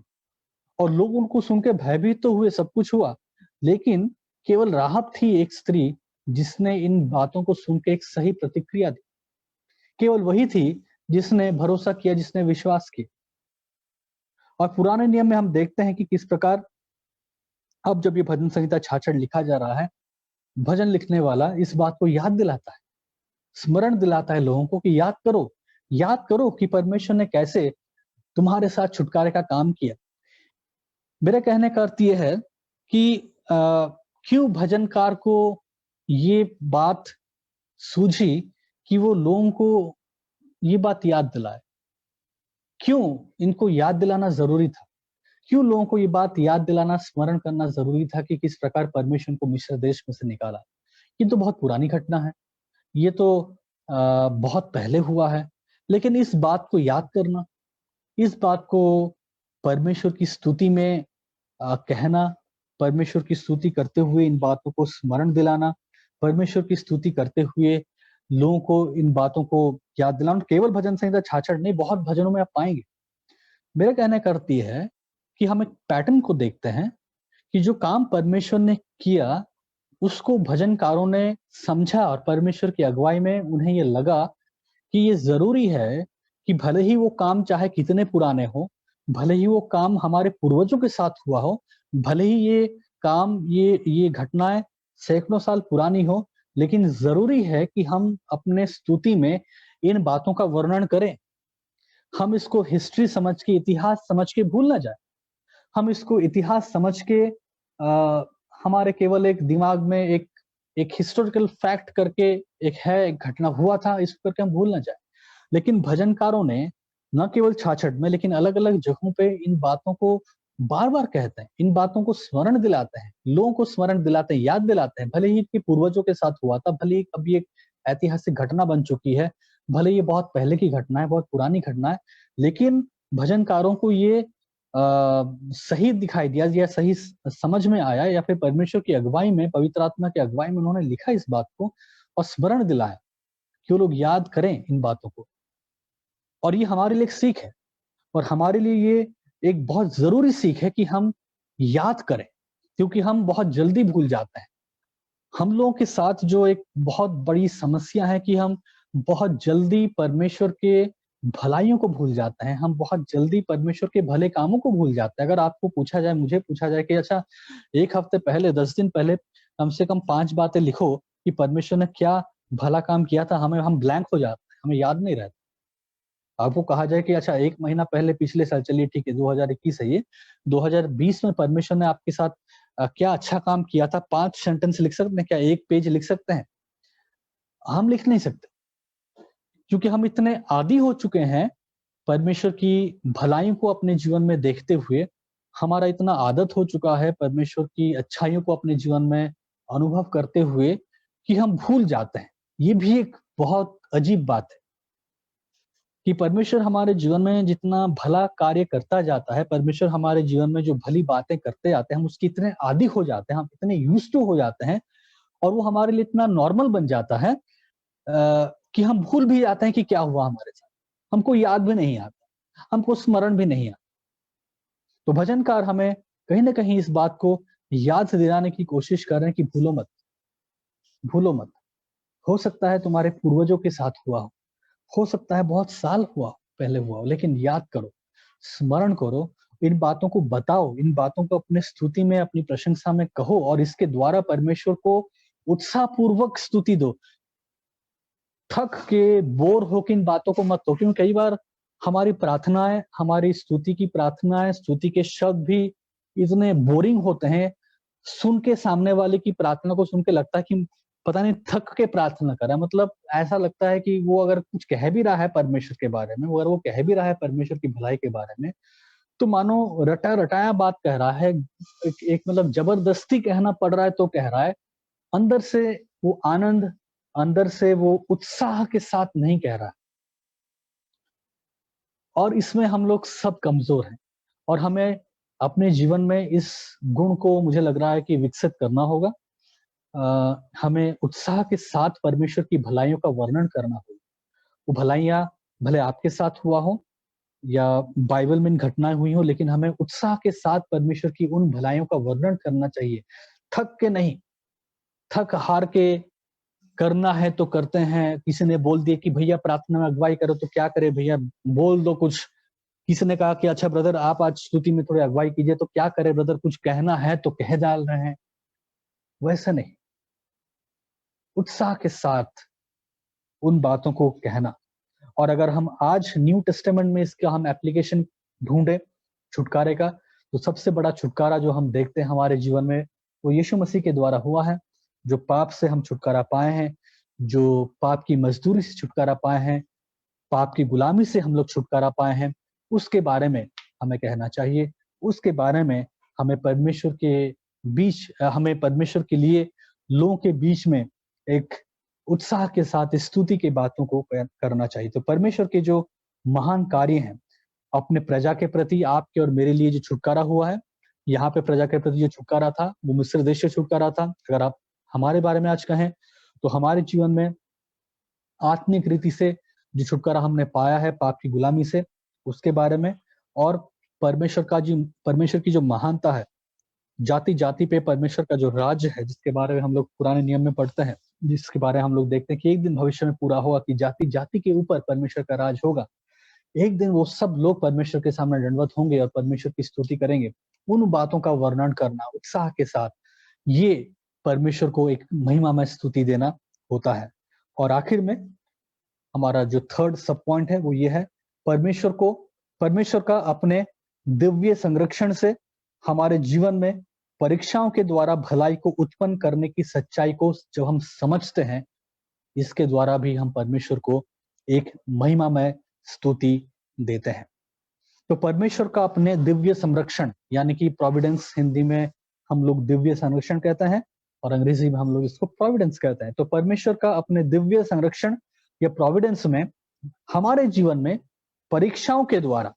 और लोग उनको सुन के भयभीत तो हुए, सब कुछ हुआ, लेकिन केवल राहब थी एक स्त्री जिसने इन बातों को सुन के एक सही प्रतिक्रिया दी। केवल वही थी जिसने भरोसा किया, जिसने विश्वास किया। और पुराने नियम में हम देखते हैं कि किस प्रकार अब जब ये भजन संहिता 66 लिखा जा रहा है, भजन लिखने वाला इस बात को याद दिलाता है, स्मरण दिलाता है लोगों को कि याद करो कि परमेश्वर ने कैसे तुम्हारे साथ छुटकारे का काम किया। मेरे कहने का अर्थ ये है कि क्यों भजनकार को ये बात सूझी कि वो लोगों को ये बात याद दिलाए? क्यों इनको याद दिलाना ज़रूरी था? क्यों लोगों को ये बात याद दिलाना, स्मरण करना ज़रूरी था कि किस प्रकार परमेश्वर को मिस्र देश में से निकाला? ये तो बहुत पुरानी घटना है। ये तो बहुत पहले हुआ है। लेकिन इस बात को याद करना, इस बात को परमेश्वर की स्तुति में कहना, परमेश्वर की स्तुति करते हुए इन बातों को स्मरण दिलाना, परमेश्वर की स्तुति करते हुए लोगों को इन बातों को याद दिलाना, केवल भजन संहिता 66 नहीं, बहुत भजनों में आप पाएँगे। मेरा कहने का अर्थ ये है कि हम एक पैटर्न को देखते हैं कि जो काम परमेश्वर ने किया, उसको भजनकारों ने समझा और परमेश्वर की अगुवाई में उन्हें ये लगा कि ये ज़रूरी है कि भले ही वो काम चाहे कितने पुराने हों, भले ही वो काम हमारे पूर्वजों के साथ हुआ हो, भले ही ये काम, ये घटनाएँ सैकड़ों साल पुरानी हो, लेकिन ज़रूरी है कि हम अपने स्तुति में इन बातों का वर्णन करें। हम इसको हिस्ट्री समझ के, इतिहास समझ के भूल ना जाएँ। हम इसको इतिहास समझ के हमारे केवल एक दिमाग में एक हिस्टोरिकल फैक्ट करके एक घटना हुआ था, इसको करके हम भूल ना जाएँ। लेकिन भजनकारों ने न केवल 66 में, लेकिन अलग-अलग जगहों पे इन बातों को बार-बार कहते हैं, इन बातों को स्मरण दिलाते हैं, लोगों को स्मरण दिलाते हैं, याद दिलाते हैं। भले ही इनके पूर्वजों के साथ हुआ था, भले ही अभी एक ऐतिहासिक घटना बन चुकी है, भले ही ये बहुत पहले की घटना है, बहुत पुरानी घटना है, लेकिन भजनकारों को ये सही दिखाई दिया या सही समझ में आया या फिर परमेश्वर की अगुवाई में, पवित्र आत्मा की अगुवाई में उन्होंने लिखा इस बात को और स्मरण दिलाया कि वो लोग याद करें इन बातों को। और ये हमारे लिए एक सीख है और हमारे लिए ये एक बहुत ज़रूरी सीख है कि हम याद करें, क्योंकि हम बहुत जल्दी भूल जाते हैं। हम लोगों के साथ जो एक बहुत बड़ी समस्या है कि हम बहुत जल्दी परमेश्वर के भलाइयों को भूल जाते हैं, हम बहुत जल्दी परमेश्वर के भले कामों को भूल जाते हैं। अगर आपको पूछा जाए, मुझे पूछा जाए कि अच्छा 1 हफ्ते पहले, 10 दिन पहले कम से कम 5 बातें लिखो कि परमेश्वर ने क्या भला काम किया था, हम ब्लैंक हो जाते हैं, हमें याद नहीं रहता। आपको कहा जाए कि अच्छा 1 महीना पहले पिछले साल, चलिए ठीक है 2021 है ये, 2020 में परमेश्वर ने आपके साथ क्या अच्छा काम किया था, 5 सेंटेंस लिख सकते हैं क्या? 1 पेज लिख सकते हैं? हम लिख नहीं सकते, क्योंकि हम इतने आदी हो चुके हैं परमेश्वर की भलाइयों को अपने जीवन में देखते हुए, हमारा इतना आदत हो चुका है परमेश्वर की अच्छाइयों को अपने जीवन में अनुभव करते हुए कि हम भूल जाते हैं। ये भी एक बहुत अजीब बात है कि परमेश्वर हमारे जीवन में जितना भला कार्य करता जाता है, परमेश्वर हमारे जीवन में जो भली बातें करते जाते हैं, हम उसके इतने आदी हो जाते हैं, हम इतने यूज्ड टू हो जाते हैं और वो हमारे लिए इतना नॉर्मल बन जाता है कि हम भूल भी जाते हैं कि क्या हुआ हमारे साथ। हमको याद भी नहीं आता, हमको स्मरण भी नहीं आता। तो भजनकार हमें कहीं न कहीं इस बात को याद से दिलाने की कोशिश कर रहे हैं कि भूलो मत, भूलो मत। हो सकता है तुम्हारे पूर्वजों के साथ हुआ हो सकता है बहुत साल पहले हुआ हो, लेकिन याद करो, स्मरण करो, इन बातों को बताओ, इन बातों को अपने स्तुति में, अपनी प्रशंसा में कहो और इसके द्वारा परमेश्वर को उत्साहपूर्वक स्तुति दो। थक के, बोर होके इन बातों को मत कहो, क्योंकि कई बार हमारी प्रार्थनाएँ, हमारी स्तुति की प्रार्थनाएँ, स्तुति के शब्द भी इतने बोरिंग होते हैं, सुन के सामने वाले की प्रार्थना को सुन के लगता है कि पता नहीं थक के प्रार्थना कर रहा है। मतलब ऐसा लगता है कि वो अगर कुछ कह भी रहा है परमेश्वर के बारे में, अगर वो कह भी रहा है परमेश्वर की भलाई के बारे में, तो मानो रटा रटाया बात कह रहा है, एक मतलब जबरदस्ती कहना पड़ रहा है तो कह रहा है, अंदर से वो आनंद, अंदर से वो उत्साह के साथ नहीं कह रहा है। और इसमें हम लोग सब कमजोर हैं और हमें अपने जीवन में इस गुण को मुझे लग रहा है कि विकसित करना होगा। हमें उत्साह के साथ परमेश्वर की भलाइयों का वर्णन करना होगा। वो भलाइयाँ भले आपके साथ हुआ हो या बाइबल में इन घटनाएँ हुई हो, लेकिन हमें उत्साह के साथ परमेश्वर की उन भलाइयों का वर्णन करना चाहिए। थक के नहीं, थक हार के करना है तो करते हैं। किसी ने बोल दिया कि भैया प्रार्थना में अगुवाई करो, तो क्या करें भैया, बोल दो कुछ। किसी ने कहा कि अच्छा ब्रदर आप आज स्तुति में थोड़ी अगुवाई कीजिए, तो क्या करें ब्रदर, कुछ कहना है तो कह डाल रहे हैं। वैसा नहीं, उत्साह के साथ उन बातों को कहना। और अगर हम आज न्यू टेस्टामेंट में इसका हम एप्लीकेशन ढूंढे छुटकारे का, तो सबसे बड़ा छुटकारा जो हम देखते हैं हमारे जीवन में, वो यीशु मसीह के द्वारा हुआ है। जो पाप से हम छुटकारा पाए हैं, जो पाप की मजदूरी से छुटकारा पाए हैं, पाप की गुलामी से हम लोग छुटकारा पाए हैं, उसके बारे में हमें कहना चाहिए। उसके बारे में हमें परमेश्वर के हमें परमेश्वर के लिए लोगों के बीच में एक उत्साह के साथ स्तुति की बातों को करना चाहिए। तो परमेश्वर के जो महान कार्य हैं, अपने प्रजा के प्रति आपके और मेरे लिए जो छुटकारा हुआ है, यहाँ पे प्रजा के प्रति जो छुटकारा था, वो मिस्र देश से छुटकारा था। अगर आप हमारे बारे में आज कहें, तो हमारे जीवन में आत्मिक रीति से जो छुटकारा हमने पाया है पाप की गुलामी से, उसके बारे में, और परमेश्वर की जो महानता है, जाति-जाति पे परमेश्वर का जो राज्य है, जिसके बारे में हम लोग पुराने नियम में पढ़ते हैं, जिसके बारे में हम लोग देखते हैं कि एक दिन भविष्य में पूरा होगा कि जाति-जाति के ऊपर परमेश्वर का राज होगा। एक दिन वो सब लोग परमेश्वर के सामने दंडवत होंगे और परमेश्वर की स्तुति करेंगे। उन बातों का वर्णन करना उत्साह के साथ, ये परमेश्वर को एक महिमामय स्तुति देना होता है। और आखिर में हमारा जो थर्ड सब पॉइंट है वो ये है, परमेश्वर का अपने दिव्य संरक्षण से हमारे जीवन में परीक्षाओं के द्वारा भलाई को उत्पन्न करने की सच्चाई को जब हम समझते हैं, इसके द्वारा भी हम परमेश्वर को एक महिमामय स्तुति देते हैं। तो परमेश्वर का अपने दिव्य संरक्षण, यानी कि प्रोविडेंस, हिंदी में हम लोग दिव्य संरक्षण कहते हैं और अंग्रेजी में हम लोग इसको प्रोविडेंस कहते हैं। तो परमेश्वर का अपने दिव्य संरक्षण या प्रोविडेंस में हमारे जीवन में परीक्षाओं के द्वारा,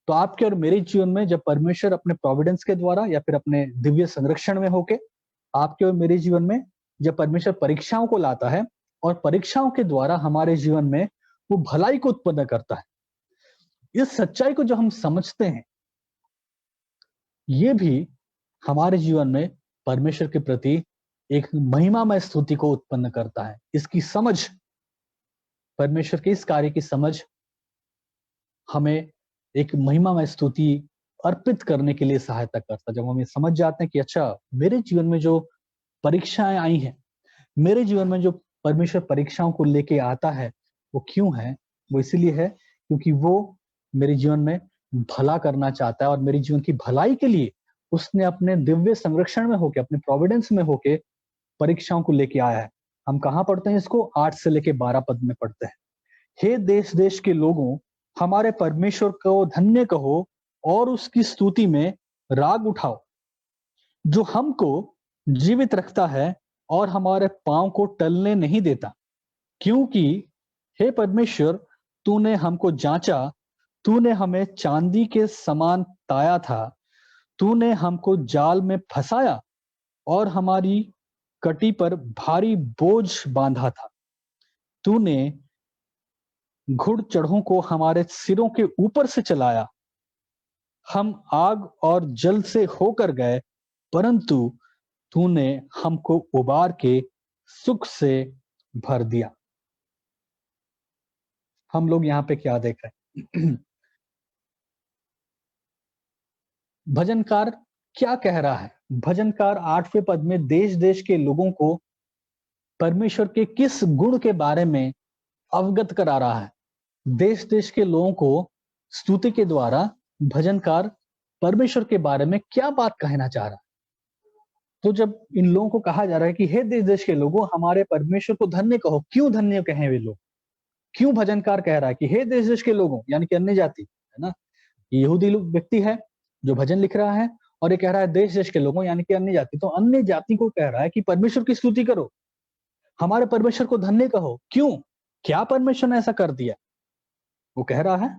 तो आपके और मेरे जीवन में जब परमेश्वर अपने प्रोविडेंस के द्वारा या फिर अपने दिव्य संरक्षण में होके आपके और मेरे जीवन में जब परमेश्वर परीक्षाओं को लाता है और परीक्षाओं के द्वारा हमारे जीवन में वो भलाई को उत्पन्न करता है, इस सच्चाई को जो हम समझते हैं, ये भी हमारे जीवन में परमेश्वर के प्रति एक महिमामय स्तुति को उत्पन्न करता है। इसकी समझ, परमेश्वर के इस कार्य की समझ हमें एक महिमामय स्तुति अर्पित करने के लिए सहायता करता है। जब हम ये समझ जाते हैं कि अच्छा, मेरे जीवन में जो परीक्षाएं आई हैं, मेरे जीवन में जो परमेश्वर परीक्षाओं को लेके आता है, वो क्यों है? वो इसीलिए है क्योंकि वो मेरे जीवन में भला करना चाहता है और मेरे जीवन की भलाई के लिए उसने अपने दिव्य संरक्षण में होके, अपने प्रोविडेंस में होके परीक्षाओं को लेके आया है। हम कहाँ पढ़ते हैं इसको? 8 से लेके 12 पद में पढ़ते हैं। हे देश देश के लोगों, हमारे परमेश्वर को धन्य कहो और उसकी स्तुति में राग उठाओ, जो हमको जीवित रखता है और हमारे पांव को टलने नहीं देता। क्योंकि हे परमेश्वर, तूने हमको जांचा, तूने हमें चांदी के समान ताया था, तूने हमको जाल में फंसाया और हमारी कटी पर भारी बोझ बांधा था। तूने घुड़ चढ़ों को हमारे सिरों के ऊपर से चलाया। हम आग और जल से होकर गए, परंतु तूने हमको उबार के सुख से भर दिया। हम लोग यहाँ पे क्या देख रहे हैं? भजनकार क्या कह रहा है? भजनकार 8वें पद में देश देश के लोगों को परमेश्वर के किस गुण के बारे में अवगत करा रहा है? देश देश के लोगों को स्तुति के द्वारा भजनकार परमेश्वर के बारे में क्या बात कहना चाह रहा है? तो जब इन लोगों को कहा जा रहा है कि हे देश देश के लोगों, हमारे परमेश्वर को धन्य कहो, क्यों धन्य कहें वे लोग? क्यों भजनकार कह रहा है कि हे देश देश के लोगों, यानी कि अन्य जाति, है ना? यहूदी लोग व्यक्ति है जो भजन लिख रहा है, और ये कह रहा है देश देश के लोगों यानी कि अन्य जाति, तो अन्य जाति को कह रहा है कि परमेश्वर की स्तुति करो, हमारे परमेश्वर को धन्य कहो। क्यों? क्या परमेश्वर ने ऐसा कर दिया? वो कह रहा है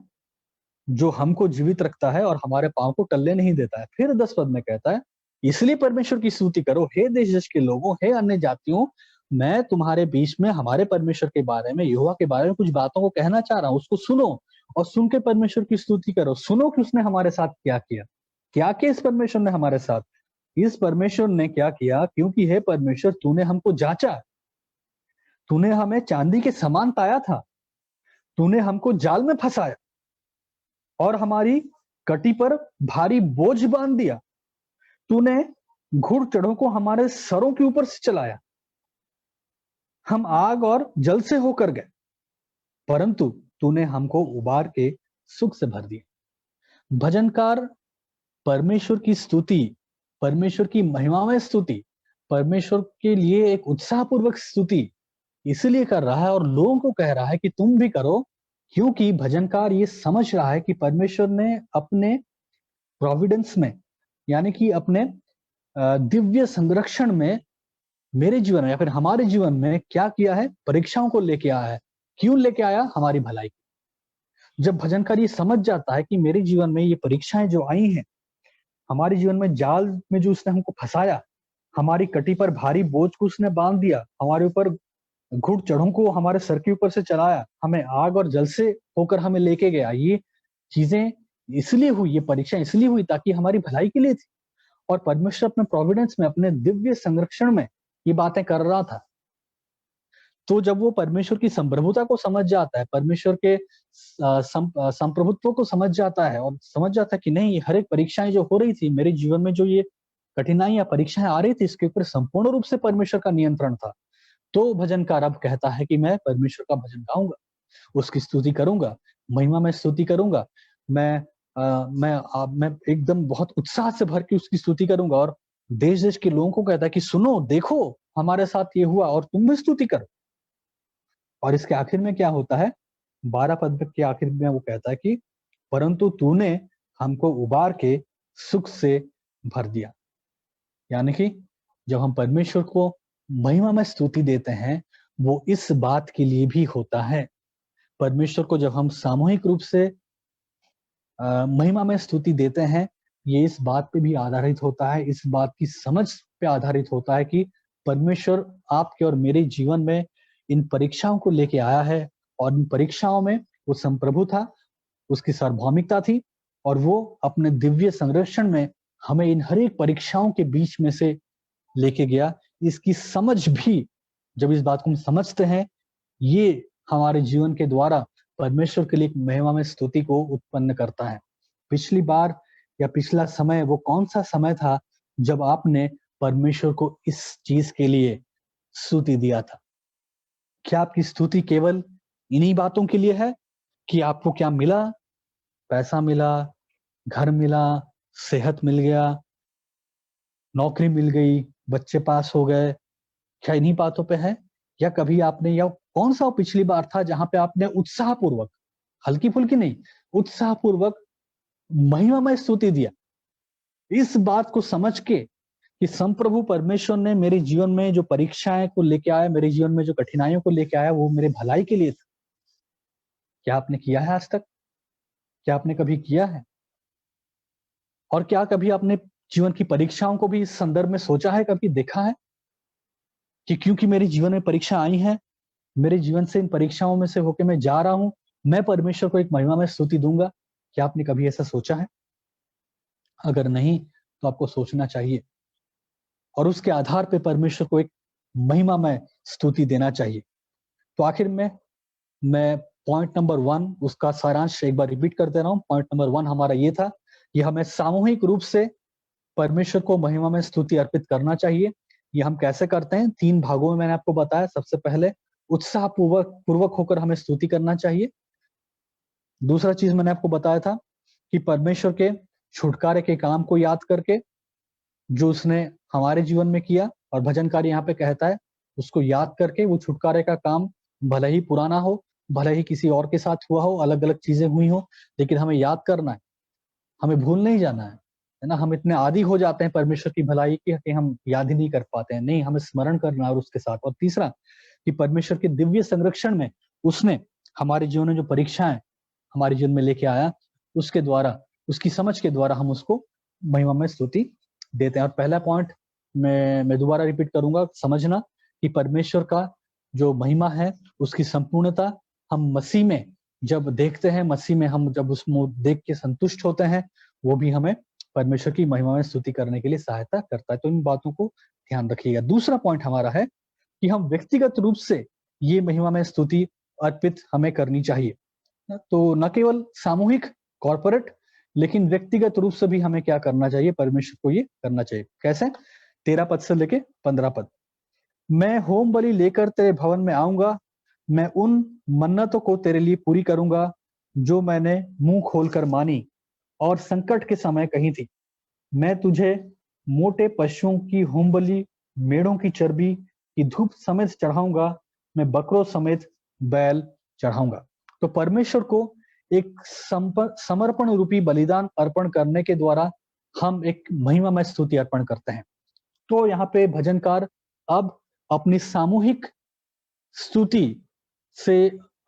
जो हमको जीवित रखता है और हमारे पांव को टलने नहीं देता है। फिर 10 पद में कहता है इसलिए परमेश्वर की स्तुति करो, हे देश देश के लोगों, हे अन्य जातियों, मैं तुम्हारे बीच में हमारे परमेश्वर के बारे में, यहोवा के बारे में कुछ बातों को कहना चाह रहा हूं, उसको सुनो और सुन के परमेश्वर की स्तुति करो। सुनो कि उसने हमारे साथ क्या किया। क्या किया इस परमेश्वर ने हमारे साथ? इस परमेश्वर ने क्या किया? क्योंकि हे परमेश्वर, तूने हमको जांचा, तूने हमें चांदी के समान पाया था, तूने हमको जाल में फंसाया और हमारी कटी पर भारी बोझ बांध दिया। तूने घुड़ चढ़ों को हमारे सरों के ऊपर से चलाया। हम आग और जल से होकर गए, परंतु तूने हमको उबार के सुख से भर दिया। भजनकार परमेश्वर की स्तुति, परमेश्वर की महिमामय स्तुति, परमेश्वर के लिए एक उत्साहपूर्वक स्तुति इसलिए कर रहा है और लोगों को कह रहा है कि तुम भी करो, क्योंकि भजनकार ये समझ रहा है कि परमेश्वर ने अपने प्रोविडेंस में यानी कि अपने दिव्य संरक्षण में मेरे जीवन में या फिर हमारे जीवन में क्या किया है? परीक्षाओं को लेके आया है। क्यों लेके आया? हमारी भलाई। जब भजनकार ये समझ जाता है कि मेरे जीवन में ये परीक्षाएं जो आई हैं, हमारे जीवन में जाल में जो उसने हमको फंसाया, हमारी कटी पर भारी बोझ को उसने बांध दिया, हमारे ऊपर घुड़ चढ़ों को हमारे सर के ऊपर से चलाया, हमें आग और जल से होकर हमें लेके गया। ये चीजें इसलिए हुई, ये परीक्षा इसलिए हुई ताकि हमारी भलाई के लिए थी। और परमेश्वर अपने प्रोविडेंस में, अपने दिव्य संरक्षण में ये बातें कर रहा था। तो जब वो परमेश्वर की संप्रभुता को समझ जाता है, परमेश्वर के संप्रभुत्व को समझ जाता है और समझ जाता है कि नहीं, हर एक परीक्षाएं जो हो रही थी मेरे जीवन में, जो ये कठिनाइयां परीक्षाएं आ रही थी, इसके ऊपर संपूर्ण रूप से परमेश्वर का नियंत्रण था। तो भजनकार अब कहता है कि मैं परमेश्वर का भजन गाऊंगा, उसकी स्तुति करूंगा, महिमा में स्तुति करूंगा। मैं एकदम बहुत उत्साह से भर के उसकी स्तुति करूंगा और देश देश के लोगों को कहता है कि सुनो, देखो हमारे साथ ये हुआ और तुम भी स्तुति करो। और इसके आखिर में क्या होता है? 12 पद के आखिर में वो कहता है कि परंतु तूने हमको उबार के सुख से भर दिया। यानी कि जब हम परमेश्वर को महिमा में स्तुति देते हैं, वो इस बात के लिए भी होता है। परमेश्वर को जब हम सामूहिक रूप से महिमा में स्तुति देते हैं, ये इस बात पे भी आधारित होता है, इस बात की समझ पे आधारित होता है कि परमेश्वर आपके और मेरे जीवन में इन परीक्षाओं को लेके आया है और इन परीक्षाओं में वो संप्रभु था, उसकी सार्वभौमिकता थी और वो अपने दिव्य संरक्षण में हमें इन हर एक परीक्षाओं के बीच में से लेके गया। इसकी समझ भी, जब इस बात को हम समझते हैं, ये हमारे जीवन के द्वारा परमेश्वर के लिए एक महिमा में स्तुति को उत्पन्न करता है। पिछली बार या पिछला समय वो कौन सा समय था जब आपने परमेश्वर को इस चीज के लिए स्तुति दिया था? क्या आपकी स्तुति केवल इन्हीं बातों के लिए है कि आपको क्या मिला? पैसा मिला, घर मिला, सेहत मिल गया, नौकरी मिल गई, बच्चे पास हो गए, क्या इन्हीं बातों पे है? या कभी आपने, या कौन सा पिछली बार था जहां पे आपने उत्साहपूर्वक, हल्की फुल्की नहीं, उत्साहपूर्वक महिमामय स्तुति दिया, इस बात को समझ के कि संप्रभु परमेश्वर ने मेरे जीवन में जो परीक्षाएं को लेके आया, मेरे जीवन में जो कठिनाइयों को लेके आया, वो मेरे भलाई के लिए था। क्या आपने किया है आज तक? क्या आपने कभी किया है? और क्या कभी आपने जीवन की परीक्षाओं को भी इस संदर्भ में सोचा है, कभी देखा है कि क्योंकि मेरे जीवन में परीक्षा आई है, मेरे जीवन से इन परीक्षाओं में से होके मैं जा रहा हूं, मैं परमेश्वर को एक महिमा में स्तुति दूंगा? क्या आपने कभी ऐसा सोचा है? अगर नहीं, तो आपको सोचना चाहिए और उसके आधार पे परमेश्वर को एक महिमा में स्तुति देना चाहिए। तो आखिर में मैं पॉइंट नंबर 1 उसका सारांश एक बार रिपीट कर दे रहा हूं। पॉइंट नंबर 1 हमारा ये था कि हमें सामूहिक रूप से परमेश्वर को महिमा में स्तुति अर्पित करना चाहिए। ये हम कैसे करते हैं? 3 भागों में मैंने आपको बताया। सबसे पहले उत्साह पूर्वक होकर हमें स्तुति करना चाहिए। दूसरा चीज मैंने आपको बताया था कि परमेश्वर के छुटकारे के काम को याद करके, जो उसने हमारे जीवन में किया, और भजनकार यहाँ पे कहता है उसको याद करके, वो छुटकारे का काम भले ही पुराना हो, भले ही किसी और के साथ हुआ हो, अलग अलग चीजें हुई हो, लेकिन हमें याद करना है, हमें भूल नहीं जाना है। है ना, हम इतने आदी हो जाते हैं परमेश्वर की भलाई कि हम याद ही नहीं कर पाते हैं। नहीं, हमें स्मरण करना और उसके साथ। और तीसरा कि परमेश्वर के दिव्य संरक्षण में उसने हमारे जीवन में जो परीक्षाएं हमारे जीवन में लेके आया, उसके द्वारा, उसकी समझ के द्वारा हम उसको महिमा में स्तुति देते हैं। और पहला पॉइंट मैं दोबारा रिपीट करूंगा, समझना कि परमेश्वर का जो महिमा है, उसकी संपूर्णता हम मसीह में जब देखते हैं, मसीह में हम जब उसको देख के संतुष्ट होते हैं, वो भी हमें परमेश्वर की महिमा में स्तुति करने के लिए सहायता करता है। तो इन बातों को ध्यान रखिएगा। दूसरा पॉइंट हमारा है कि हम व्यक्तिगत रूप से ये महिमा में स्तुति अर्पित हमें करनी चाहिए। तो न केवल सामूहिक, कॉर्पोरेट, लेकिन व्यक्तिगत रूप से भी हमें क्या करना चाहिए, परमेश्वर को ये करना चाहिए। कैसे? 13 पद से लेके 15 पद। मैं होम बलि लेकर तेरे भवन में आऊंगा, मैं उन मन्नतों को तेरे लिए पूरी करूंगा जो मैंने मुंह खोलकर मानी और संकट के समय कही थी। मैं तुझे मोटे पशुओं की होम बलि, मेढ़ों की चर्बी की धूप समेत चढ़ाऊंगा, मैं बकरों समेत बैल चढ़ाऊंगा। तो परमेश्वर को एक समर्पण रूपी बलिदान अर्पण करने के द्वारा हम एक महिमामय स्तुति अर्पण करते हैं। तो यहाँ पे भजनकार अब अपनी सामूहिक स्तुति से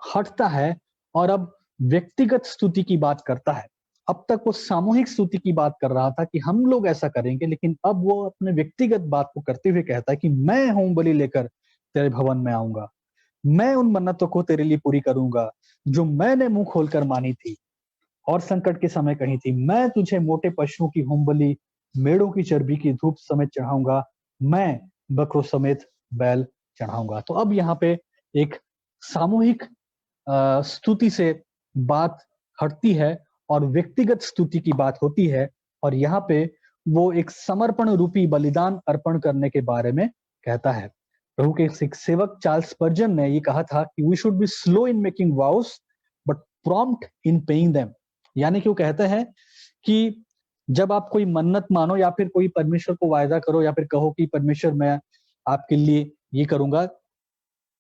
हटता है और अब व्यक्तिगत स्तुति की बात करता है। अब तक वो सामूहिक स्तुति की बात कर रहा था कि हम लोग ऐसा करेंगे, लेकिन अब वो अपने व्यक्तिगत बात को करते हुए कहता है कि मैं होम बलि लेकर तेरे भवन में आऊंगा, मैं उन मन्नतों को तेरे लिए पूरी करूंगा जो मैंने मुंह खोलकर मानी थी और संकट के समय कही थी। मैं तुझे मोटे पशुओं की होम बलि, मेढ़ों की चर्बी की धूप समेत चढ़ाऊंगा, मैं बकरों समेत बैल चढ़ाऊंगा। तो अब यहाँ पे एक सामूहिक स्तुति से बात हटती है और व्यक्तिगत स्तुति की बात होती है। और यहाँ पे वो एक समर्पण रूपी बलिदान अर्पण करने के बारे में कहता है। प्रभु के एक सेवक चार्ल्स स्पर्जन ने ये कहा था कि we should be slow in making vows but prompt in paying them. यानी कि वो कहते हैं कि जब आप कोई मन्नत मानो या फिर कोई परमेश्वर को वायदा करो या फिर कहो कि परमेश्वर मैं आपके लिए ये करूंगा,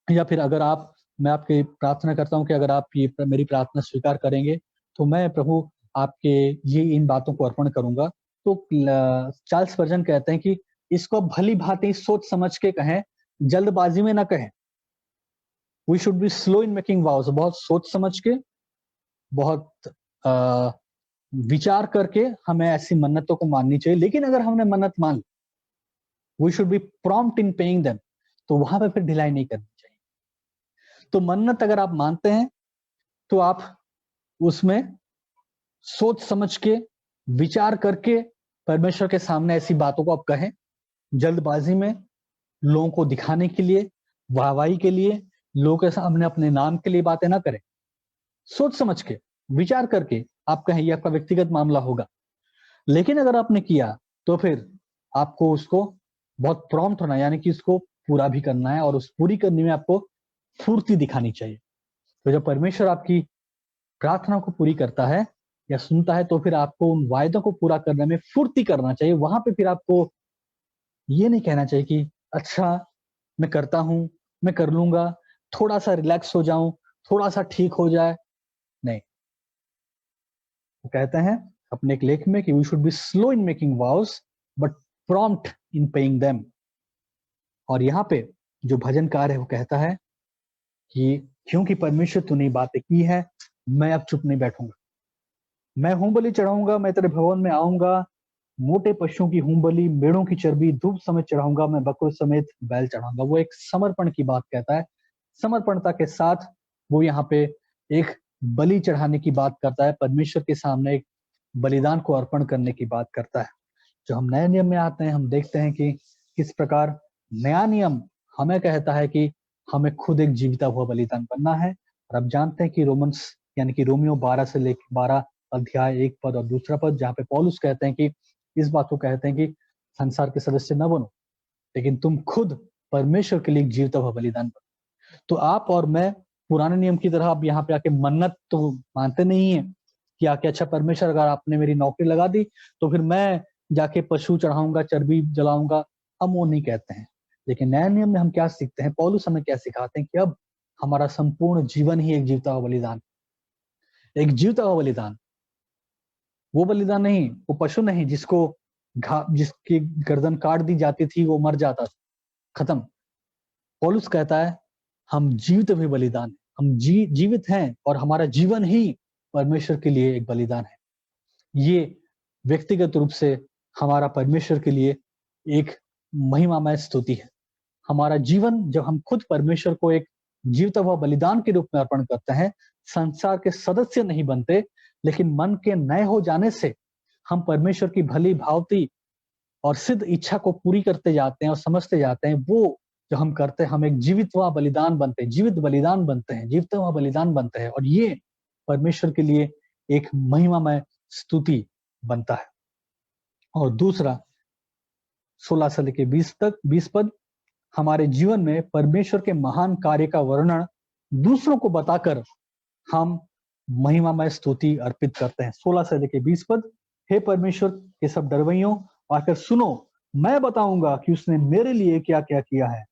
या फिर अगर आप, मैं आपकी प्रार्थना करता हूं कि अगर आप ये मेरी प्रार्थना स्वीकार करेंगे तो मैं प्रभु आपके ये इन बातों को अर्पण करूंगा। तो चार्ल्स स्पर्जन कहते हैं कि इसको भली भांति सोच समझ के कहें, जल्दबाजी में ना कहें। We should be slow in making vows, बहुत सोच समझ के, बहुत विचार करके हमें ऐसी मन्नतों को माननी चाहिए। लेकिन अगर हमने मन्नत मान ली, we should be prompt in paying them, तो वहां पे फिर ढिलाई नहीं करनी चाहिए। तो मन्नत अगर आप मानते हैं तो आप उसमें सोच समझ के, विचार करके परमेश्वर के सामने ऐसी बातों को आप कहें। जल्दबाजी में, लोगों को दिखाने के लिए, वाहवाही के लिए, लोगों के सामने अपने नाम के लिए बातें ना करें। सोच समझ के, विचार करके आप कहें, ये आपका व्यक्तिगत मामला होगा। लेकिन अगर आपने किया तो फिर आपको उसको बहुत प्रॉम्प्ट होना, यानी कि इसको पूरा भी करना है और उस पूरी करने में आपको फुर्ती दिखानी चाहिए। तो जब परमेश्वर आपकी प्रार्थना को पूरी करता है या सुनता है, तो फिर आपको उन वायदों को पूरा करने में फुर्ती करना चाहिए। वहां पे फिर आपको ये नहीं कहना चाहिए कि अच्छा मैं करता हूं, मैं कर लूंगा, थोड़ा सा रिलैक्स हो जाऊं, थोड़ा सा ठीक हो जाए। नहीं, वो कहते हैं अपने एक लेख में कि we should be slow in making vows but prompt in paying them. और यहाँ पे जो भजनकार है वो कहता है कि क्योंकि परमेश्वर तूने बातें की है, मैं अब चुप नहीं बैठूंगा। मैं होम बलि चढ़ाऊंगा, मैं तेरे भवन में आऊंगा, मोटे पशुओं की होम बलि, मेढ़ों की चर्बी धूप समेत चढ़ाऊंगा, मैं बकरों समेत बैल चढ़ाऊंगा। वो एक समर्पण की बात कहता है। समर्पणता के साथ वो यहाँ पे एक बलि चढ़ाने की बात करता है, परमेश्वर के सामने एक बलिदान को अर्पण करने की बात करता है। जो हम नए नियम में आते हैं, हम देखते हैं कि किस प्रकार नया नियम हमें कहता है कि हमें खुद एक जीविता हुआ बलिदान बनना है। और अब जानते हैं कि रोमन्स यानी कि रोमियो 12 से लेकर 12 अध्याय 1 पद और दूसरा पद, जहाँ पे पौलुस कहते हैं कि इस बात को कहते हैं कि संसार के सदस्य न बनो, लेकिन तुम खुद परमेश्वर के लिए जीविता हुआ बलिदान बनो। तो आप और मैं पुराने नियम की तरह अब यहाँ पे आके मन्नत तो मानते नहीं है कि आके अच्छा परमेश्वर अगर आपने मेरी नौकरी लगा दी तो फिर मैं जाके पशु चढ़ाऊंगा, चर्बी जलाऊंगा। हम वो नहीं कहते हैं। लेकिन नए नियम में हम क्या सीखते हैं, पौलुस हमें क्या सिखाते हैं कि अब हमारा संपूर्ण जीवन ही एक जीवता हुआ बलिदान, एक जीवता हुआ बलिदान। वो बलिदान नहीं, वो पशु नहीं जिसकी गर्दन काट दी जाती थी, वो मर जाता था, खत्म। पौलुस कहता है हम जीवित हुए बलिदान हैं, हम जीवित हैं और हमारा जीवन ही परमेश्वर के लिए एक बलिदान है। ये व्यक्तिगत रूप से हमारा परमेश्वर के लिए एक महिमामय स्तुति है। हमारा जीवन जब हम खुद परमेश्वर को एक जीवित हुआ बलिदान के रूप में अर्पण करते हैं, संसार के सदस्य नहीं बनते, लेकिन मन के नए हो जाने से हम परमेश्वर की भली भांति और सिद्ध इच्छा को पूरी करते जाते हैं और समझते जाते हैं। वो जो हम करते हैं, हम एक जीवित हुआ बलिदान बनते हैं, जीवित बलिदान बनते हैं, जीवित हुआ बलिदान बनते हैं, और ये परमेश्वर के लिए एक महिमामय स्तुति बनता है। और दूसरा 16 से लेके 20 पद, हमारे जीवन में परमेश्वर के महान कार्य का वर्णन दूसरों को बताकर हम महिमामय स्तुति अर्पित करते हैं। 16 से लेके 20 पद, हे परमेश्वर के सब डरवैयों, आकर सुनो, मैं बताऊंगा कि उसने मेरे लिए क्या क्या किया है।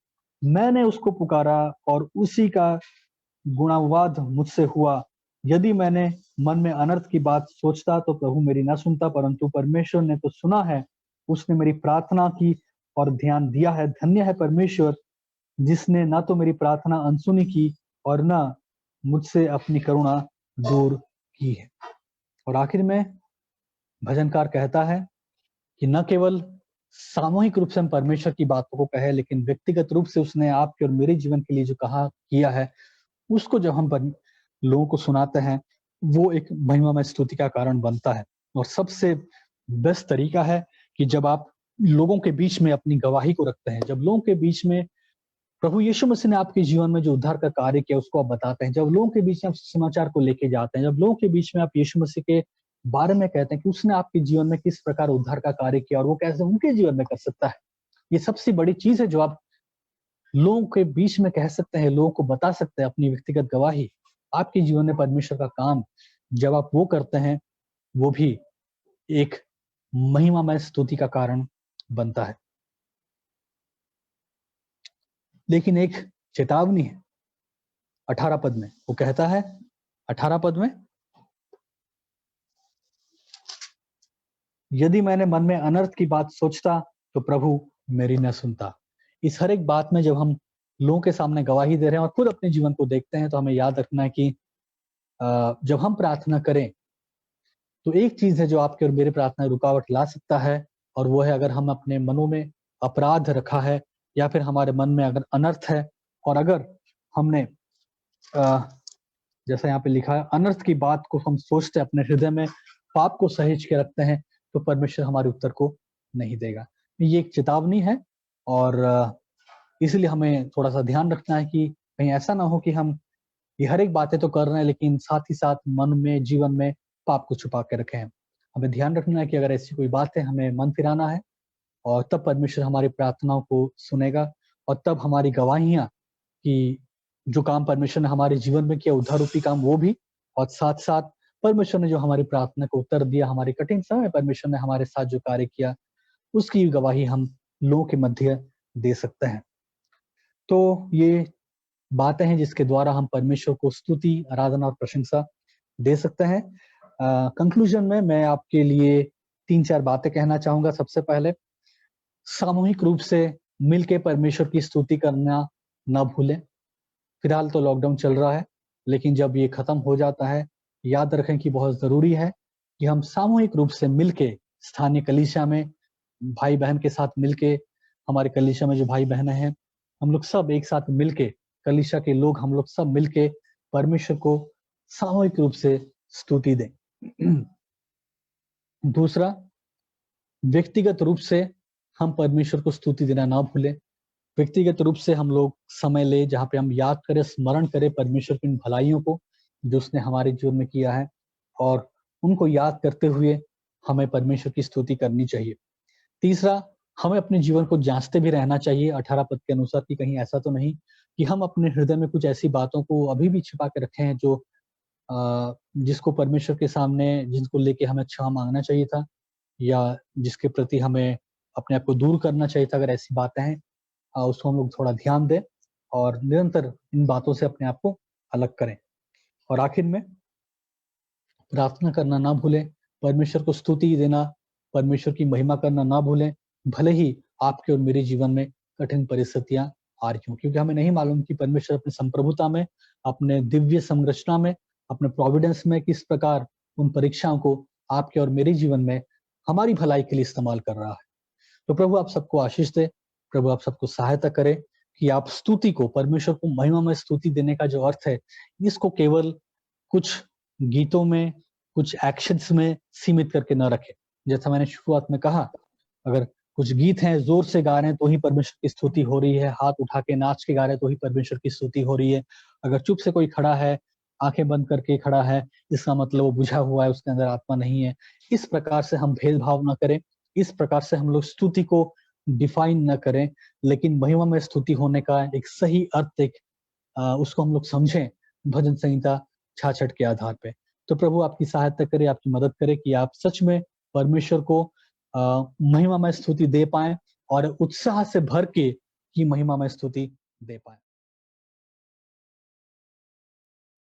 मैंने उसको पुकारा और उसी का गुणानुवाद मुझसे हुआ। यदि मैंने मन में अनर्थ की बात सोचता तो प्रभु मेरी न सुनता, परंतु परमेश्वर ने तो सुना है, उसने मेरी प्रार्थना की और ध्यान दिया है। धन्य है परमेश्वर जिसने न तो मेरी प्रार्थना अनसुनी की और न मुझसे अपनी करुणा दूर की है। और आखिर में भजनकार कहता है कि न केवल सामूहिक रूप से हम परमेश्वर की बातों को कहे, लेकिन व्यक्तिगत रूप से उसने आपके और मेरे जीवन के लिए जो कहा किया है, उसको जब हम लोगों को सुनाते हैं, वो एक महिमामय स्तुति का कारण बनता है। और सबसे बेस्ट तरीका है कि जब आप लोगों के बीच में अपनी गवाही को रखते हैं, जब लोगों के बीच में प्रभु यीशु मसीह ने आपके जीवन में जो उद्धार का कार्य किया उसको आप बताते हैं, जब लोगों के बीच में आप समाचार को लेके जाते हैं, जब लोगों के बीच में आप यीशु मसीह के बारे में कहते हैं कि उसने आपके जीवन में किस प्रकार उद्धार का कार्य किया और वो कैसे उनके जीवन में कर सकता है, ये सबसे बड़ी चीज है जो आप लोगों के बीच में कह सकते हैं, लोगों को बता सकते हैं अपनी व्यक्तिगत गवाही। आपके जीवन में परमेश्वर का काम जब आप वो करते हैं, वो भी एक महिमामय स्तुति का कारण बनता है। लेकिन एक चेतावनी है 18 पद में, वो कहता है 18 पद में, यदि मैंने मन में अनर्थ की बात सोचता तो प्रभु मेरी न सुनता। इस हर एक बात में जब हम लोगों के सामने गवाही दे रहे हैं और खुद अपने जीवन को देखते हैं, तो हमें याद रखना है कि जब हम प्रार्थना करें तो एक चीज है जो आपके और मेरे प्रार्थना में रुकावट ला सकता है, और वो है अगर हम अपने मनों में अपराध रखा है या फिर हमारे मन में अगर अनर्थ है, और अगर हमने जैसा यहाँ पे लिखा है, अनर्थ की बात को हम सोचते अपने हृदय में, पाप को सहेज के रखते हैं, तो परमेश्वर हमारे उत्तर को नहीं देगा। ये एक चेतावनी है, और इसलिए हमें थोड़ा सा ध्यान रखना है कि कहीं ऐसा ना हो कि हम ये हर एक बातें तो कर रहे हैं लेकिन साथ ही साथ मन में, जीवन में पाप को छुपा के रखे हैं। हमें ध्यान रखना है कि अगर ऐसी कोई बात है, हमें मन फिराना है, और तब परमेश्वर हमारी प्रार्थनाओं को सुनेगा, और तब हमारी गवाहियां कि जो काम परमेश्वर ने हमारे जीवन में किया, उद्धार रूपी काम, वो भी, और साथ साथ परमेश्वर ने जो हमारी प्रार्थना को उत्तर दिया, हमारे कठिन समय में परमेश्वर ने हमारे साथ जो कार्य किया, उसकी गवाही हम लोगों के मध्य दे सकते हैं। तो ये बातें हैं जिसके द्वारा हम परमेश्वर को स्तुति, आराधना और प्रशंसा दे सकते हैं। कंक्लूजन में मैं आपके लिए 3-4 बातें कहना चाहूंगा। सबसे पहले, सामूहिक रूप से मिलके परमेश्वर की स्तुति करना ना भूलें। फिलहाल तो लॉकडाउन चल रहा है, लेकिन जब ये खत्म हो जाता है, याद रखें कि बहुत जरूरी है कि हम सामूहिक रूप से मिलके स्थानीय कलीसिया में भाई बहन के साथ मिलके, हमारे कलीसिया में जो भाई बहनें हैं, हम लोग सब एक साथ मिलके, कलीसिया के लोग हम लोग सब मिलके परमेश्वर को सामूहिक रूप से स्तुति दें। दूसरा, व्यक्तिगत रूप से हम परमेश्वर को स्तुति देना ना भूलें। व्यक्तिगत रूप से हम लोग समय ले जहाँ पे हम याद करें, स्मरण करें परमेश्वर की इन भलाइयों को जो उसने हमारे जीवन में किया है, और उनको याद करते हुए हमें परमेश्वर की स्तुति करनी चाहिए। तीसरा, हमें अपने जीवन को जांचते भी रहना चाहिए 18 पद के अनुसार, कि कहीं ऐसा तो नहीं कि हम अपने हृदय में कुछ ऐसी बातों को अभी भी छिपा के रखे हैं जो जिसको परमेश्वर के सामने, जिनको लेके हमें क्षमा मांगना चाहिए था, या जिसके प्रति हमें अपने आप को दूर करना चाहिए था। अगर ऐसी बातें हैं, उसको हम लोग थोड़ा ध्यान दें और निरंतर इन बातों से अपने आप को अलग करें। और आखिर में, प्रार्थना करना ना भूलें, परमेश्वर को स्तुति देना, परमेश्वर की महिमा करना ना भूलें, भले ही आपके और मेरे जीवन में कठिन परिस्थितियां आ रही हों, क्योंकि हमें नहीं मालूम कि परमेश्वर अपनी संप्रभुता में, अपने दिव्य संरचना में, अपने प्रोविडेंस में किस प्रकार उन परीक्षाओं को आपके और मेरे जीवन में हमारी भलाई के लिए इस्तेमाल कर रहा है। तो प्रभु आप सबको आशीष दे, प्रभु आप सबको सहायता करे कि आप स्तुति को, परमेश्वर को महिमा में स्तुति देने का जो अर्थ है, इसको केवल कुछ गीतों में, कुछ एक्शंस में सीमित करके न रखें। जैसा मैंने शुरुआत में कहा, अगर कुछ गीत हैं जोर से गा रहे हैं तो ही परमेश्वर की स्तुति हो रही है, हाथ उठा के नाच के गा रहे हैं तो ही परमेश्वर की स्तुति हो रही है। अगर चुप से कोई खड़ा है, आंखें बंद करके खड़ा है, इसका मतलब वो बुझा हुआ है, उसके अंदर आत्मा नहीं है। इस प्रकार से हम भेदभाव न करें, इस प्रकार से हम लोग स्तुति को डिफाइन न करें, लेकिन महिमा में स्तुति होने का एक सही अर्थ, उसको हम लोग समझें भजन संहिता 66 के आधार पे। तो प्रभु आपकी सहायता करे, आपकी मदद करे कि आप सच में परमेश्वर को महिमा में स्तुति दे पाएं और उत्साह से भर के की महिमा में स्तुति दे पाएं।